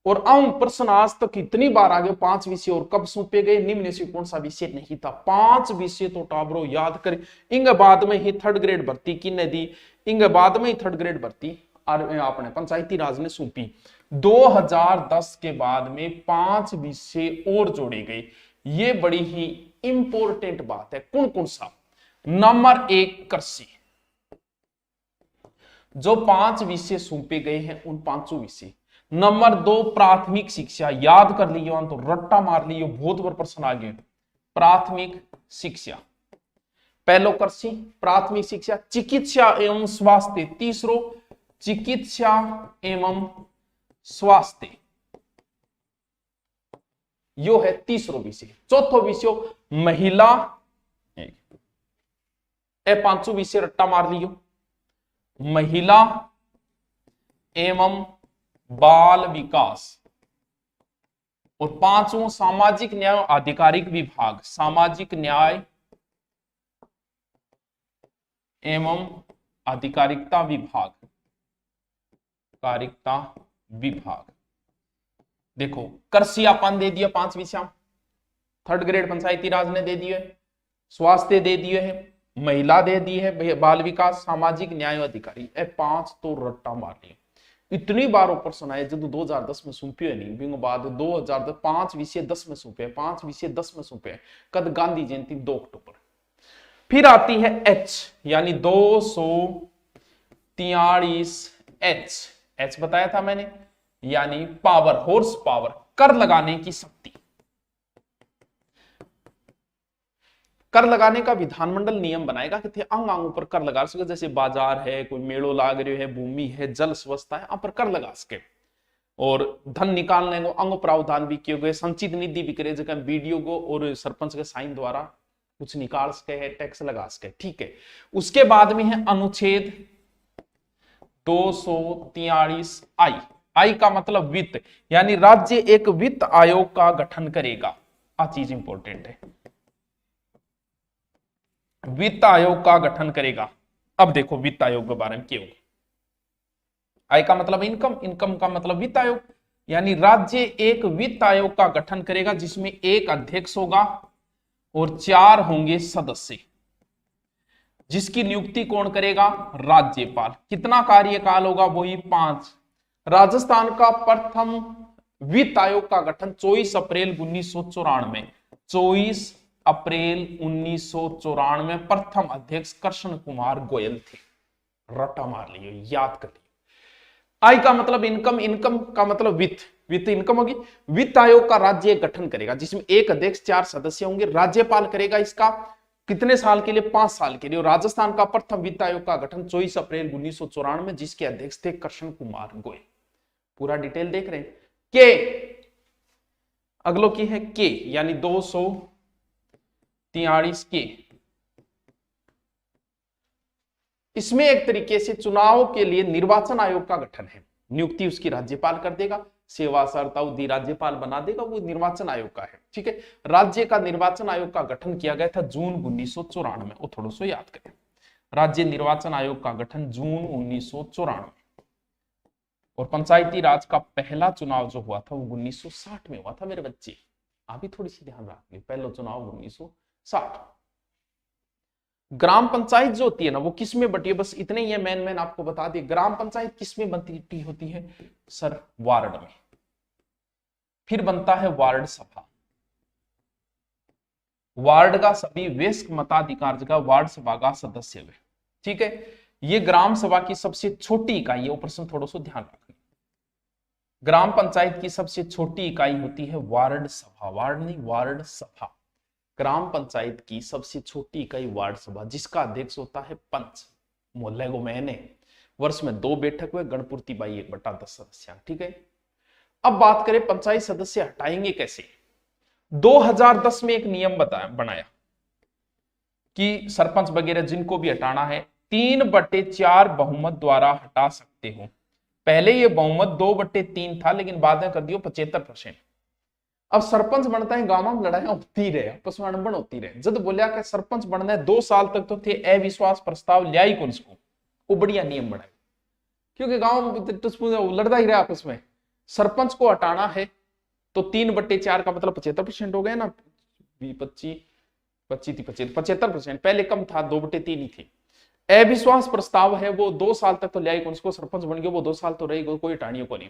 और प्रश्न आज तक कितनी बार आ गए, 5 विषय और कब सौंपे गए, निम्न से कौन सा विषय नहीं था, 5 विषय तो टाबरो याद करें। इंग बाद में ही 3rd ग्रेड भर्ती किन्ने दी, इंग बाद में ही 3rd ग्रेड भर्ती आपने पंचायती राज ने सौंपी। 2010 के बाद में 5 विषय और जोड़े गए, ये बड़ी ही इंपॉर्टेंट बात है। कौन कौन सा, नंबर 1 कृषि, जो 5 विषय सौंपे गए हैं उन 5 विषय। नंबर 2 प्राथमिक शिक्षा, याद कर लियो तो रट्टा मार लियो, बहुत बार प्रश्न आ गए, प्राथमिक शिक्षा, पहलो कृषि, प्राथमिक शिक्षा, चिकित्सा एवं स्वास्थ्य, तीसरो चिकित्सा एवं स्वास्थ्य, यो है तीसरो विषय। चौथो विषय महिला, ए 5 विषय रट्टा मार लियो, महिला एवं बाल विकास, और 5वां सामाजिक न्याय आधिकारिक विभाग, सामाजिक न्याय एवं आधिकारिकता विभाग, कारिकता विभाग। देखो कृषि अपन दे दिया 5 विषय, 3rd ग्रेड पंचायती राज ने दे दिए, स्वास्थ्य दे दिए है, महिला दे दी है, बाल विकास, सामाजिक न्याय अधिकारी, 5 तो रट्टा मार लिया। इतनी बार प्रश्न आए, जब 2010 में सौंपे नहीं, बिंग बाद 2010 5 विषय 10 में सौंपे, 5 विषय 10 में सौंपे, कद गांधी जयंती 2 अक्टूबर। फिर आती है एच, यानी 243 एच बताया था मैंने, यानी पावर, हॉर्स पावर, कर लगाने की शक्ति। कर लगाने का विधानमंडल नियम बनाएगा कि अंग अंग पर कर लगा सके, जैसे बाजार है, कोई मेड़ो लाग रहे है, भूमि है, जल स्वच्छता है, यहाँ पर कर लगा सके। और धन निकालने को अंग प्रावधान भी किए गए, संचित निधि भी करे, जगह बीडीओ को और सरपंच के साइन द्वारा कुछ निकाल सके है, टैक्स लगा सके। ठीक है, उसके बाद में है अनुच्छेद 243 आई का मतलब वित्त, यानी राज्य एक वित्त आयोग का गठन करेगा। आ चीज इंपॉर्टेंट है, वित्त आयोग का गठन करेगा। अब देखो वित्त आयोग के बारे में क्यों, आई का मतलब इनकम, इनकम का मतलब वित्त आयोग। यानी राज्य एक वित्त आयोग का गठन करेगा जिसमें एक अध्यक्ष होगा और 4 होंगे सदस्य, जिसकी नियुक्ति कौन करेगा? राज्यपाल। कितना कार्यकाल होगा? वही 5। राजस्थान का प्रथम वित्त आयोग का गठन 24 अप्रैल 1994। 24 अप्रैल 1994 प्रथम अध्यक्ष कृष्ण कुमार गोयल थे। रट्टा मार लियो, याद कर लियो। आय का मतलब इनकम, इनकम का मतलब वित्त, वित्त इनकम होगी। वित्त आयोग का राज्य गठन करेगा जिसमें एक अध्यक्ष 4 सदस्य होंगे। राज्यपाल करेगा इसका कितने साल के लिए? 5 साल के लिए। राजस्थान का प्रथम वित्त आयोग का गठन 24 अप्रैल 1994 जिसके अध्यक्ष थे कृष्ण कुमार गोयल। पूरा डिटेल देख रहे हैं। के अगलो की है के, यानी 243 के। इसमें एक तरीके से चुनाव के लिए निर्वाचन आयोग का गठन है। नियुक्ति उसकी राज्यपाल कर देगा, सेवा शर्त अवधि राज्यपाल बना देगा, वो निर्वाचन आयोग का है। ठीक है, राज्य का निर्वाचन आयोग का गठन किया गया था जून 1994। वो थोड़ा सा याद करें, राज्य निर्वाचन आयोग का गठन जून 1994। और पंचायती राज का पहला चुनाव जो हुआ था वो 1960 में हुआ था मेरे बच्चे। आप भी थोड़ी सी ध्यान रखिए, पहला चुनाव 1960। ग्राम पंचायत जो होती है ना वो किस में बटी है? बस इतने ही है, मैन आपको बता दिए। ग्राम पंचायत किस में बनती होती है सर? वार्ड में। फिर बनता है वार्ड सभा। वार्ड का सभी वयस्क मताधिकार जगह वार्ड सभा का सदस्य हुए। ठीक है, ये ग्राम सभा की सबसे छोटी इकाई है। वो प्रश्न थोड़ा सा ध्यान रखना। ग्राम पंचायत की सबसे छोटी इकाई होती है वार्ड सभा। वार्ड नहीं, वार्ड सभा। ग्राम पंचायत की सबसे छोटी इकाई वार्ड सभा, जिसका अध्यक्ष होता है पंच। मोहल्ले को मैंने वर्ष में 2 बैठक हुए, गणपूर्ति बाई 1/10 सदस्य। ठीक है, अब बात करें पंचायत सदस्य हटाएंगे कैसे। 2010 में एक नियम बनाया कि सरपंच वगैरह जिनको भी हटाना है 3/4 बहुमत द्वारा हटा सकते हो। पहले ये बहुमत 2/3 था, लेकिन बाद में कर दियो 75%। अब सरपंच बनता है, गांव में लड़ाई होती रहे, आपस में अड़बड़ होती रहे। जब बोलिया कि सरपंच बनना है 2 साल तक तो थे अविश्वास प्रस्ताव लिया ही कौन को, वो बढ़िया नियम बनाए, क्योंकि गांव में लड़ता ही रहे आपस में। सरपंच को हटाना है तो 3/4 का मतलब 75% हो गया ना। 75%, पहले कम था, 2/3 ही थी। अविश्वास प्रस्ताव है वो 2 साल तक तो लिया ही कौन को, सरपंच बन गया वो 2 साल तो रहेगा, कोई हटानियों को नहीं।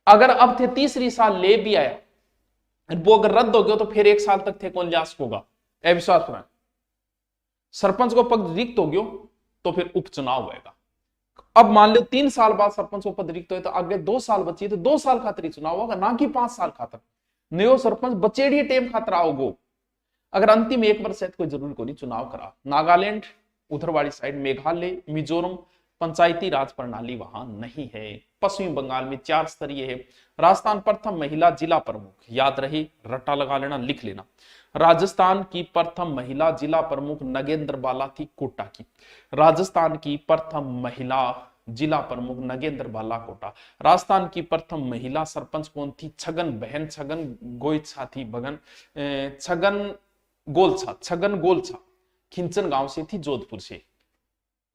अगर अब थे तीसरी साल ले भी आया, वो अगर रद्द हो गया तो फिर 1 साल तक थे कौन लिया होगा अविश्वास पर। सरपंच को पद रिक्त हो गयो तो फिर उपचुनाव होगा। अब मान लो 3 साल बाद सरपंच को पद रिक्त हो तो आगे 2 साल बची तो 2 साल खातिर ही चुनाव होगा, ना कि 5 साल खातर। नयो सरपंच बचेड़ी टेम खातर आओगो। अगर अंतिम 1 वर्ष है तो कोई जरूरी को नहीं चुनाव करा। नागालैंड उधर वाली साइड, मेघालय, मिजोरम पंचायती राज प्रणाली वहां नहीं है। पश्चिम बंगाल में 4 स्तरीय है। राजस्थान प्रथम महिला जिला प्रमुख, याद रही, रट्टा लगा लेना, लिख लेना। राजस्थान की प्रथम महिला जिला प्रमुख नगेंद्र बाला थी कोटा की। राजस्थान की प्रथम महिला जिला प्रमुख नगेंद्र बाला कोटा। राजस्थान की प्रथम महिला सरपंच कौन थी? छगन बहन छगन गोइछा थी। छगन गोलछा खिंचन गांव से थी, जोधपुर से।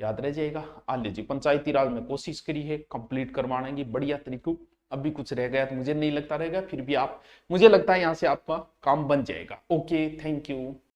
याद रह जाएगा। आ लीजिए, पंचायती राज में कोशिश करी है कंप्लीट करवाने की बढ़िया तरीकों। अभी कुछ रह गया तो मुझे नहीं लगता रहेगा, फिर भी आप, मुझे लगता है यहां से आपका काम बन जाएगा। Okay, thank you.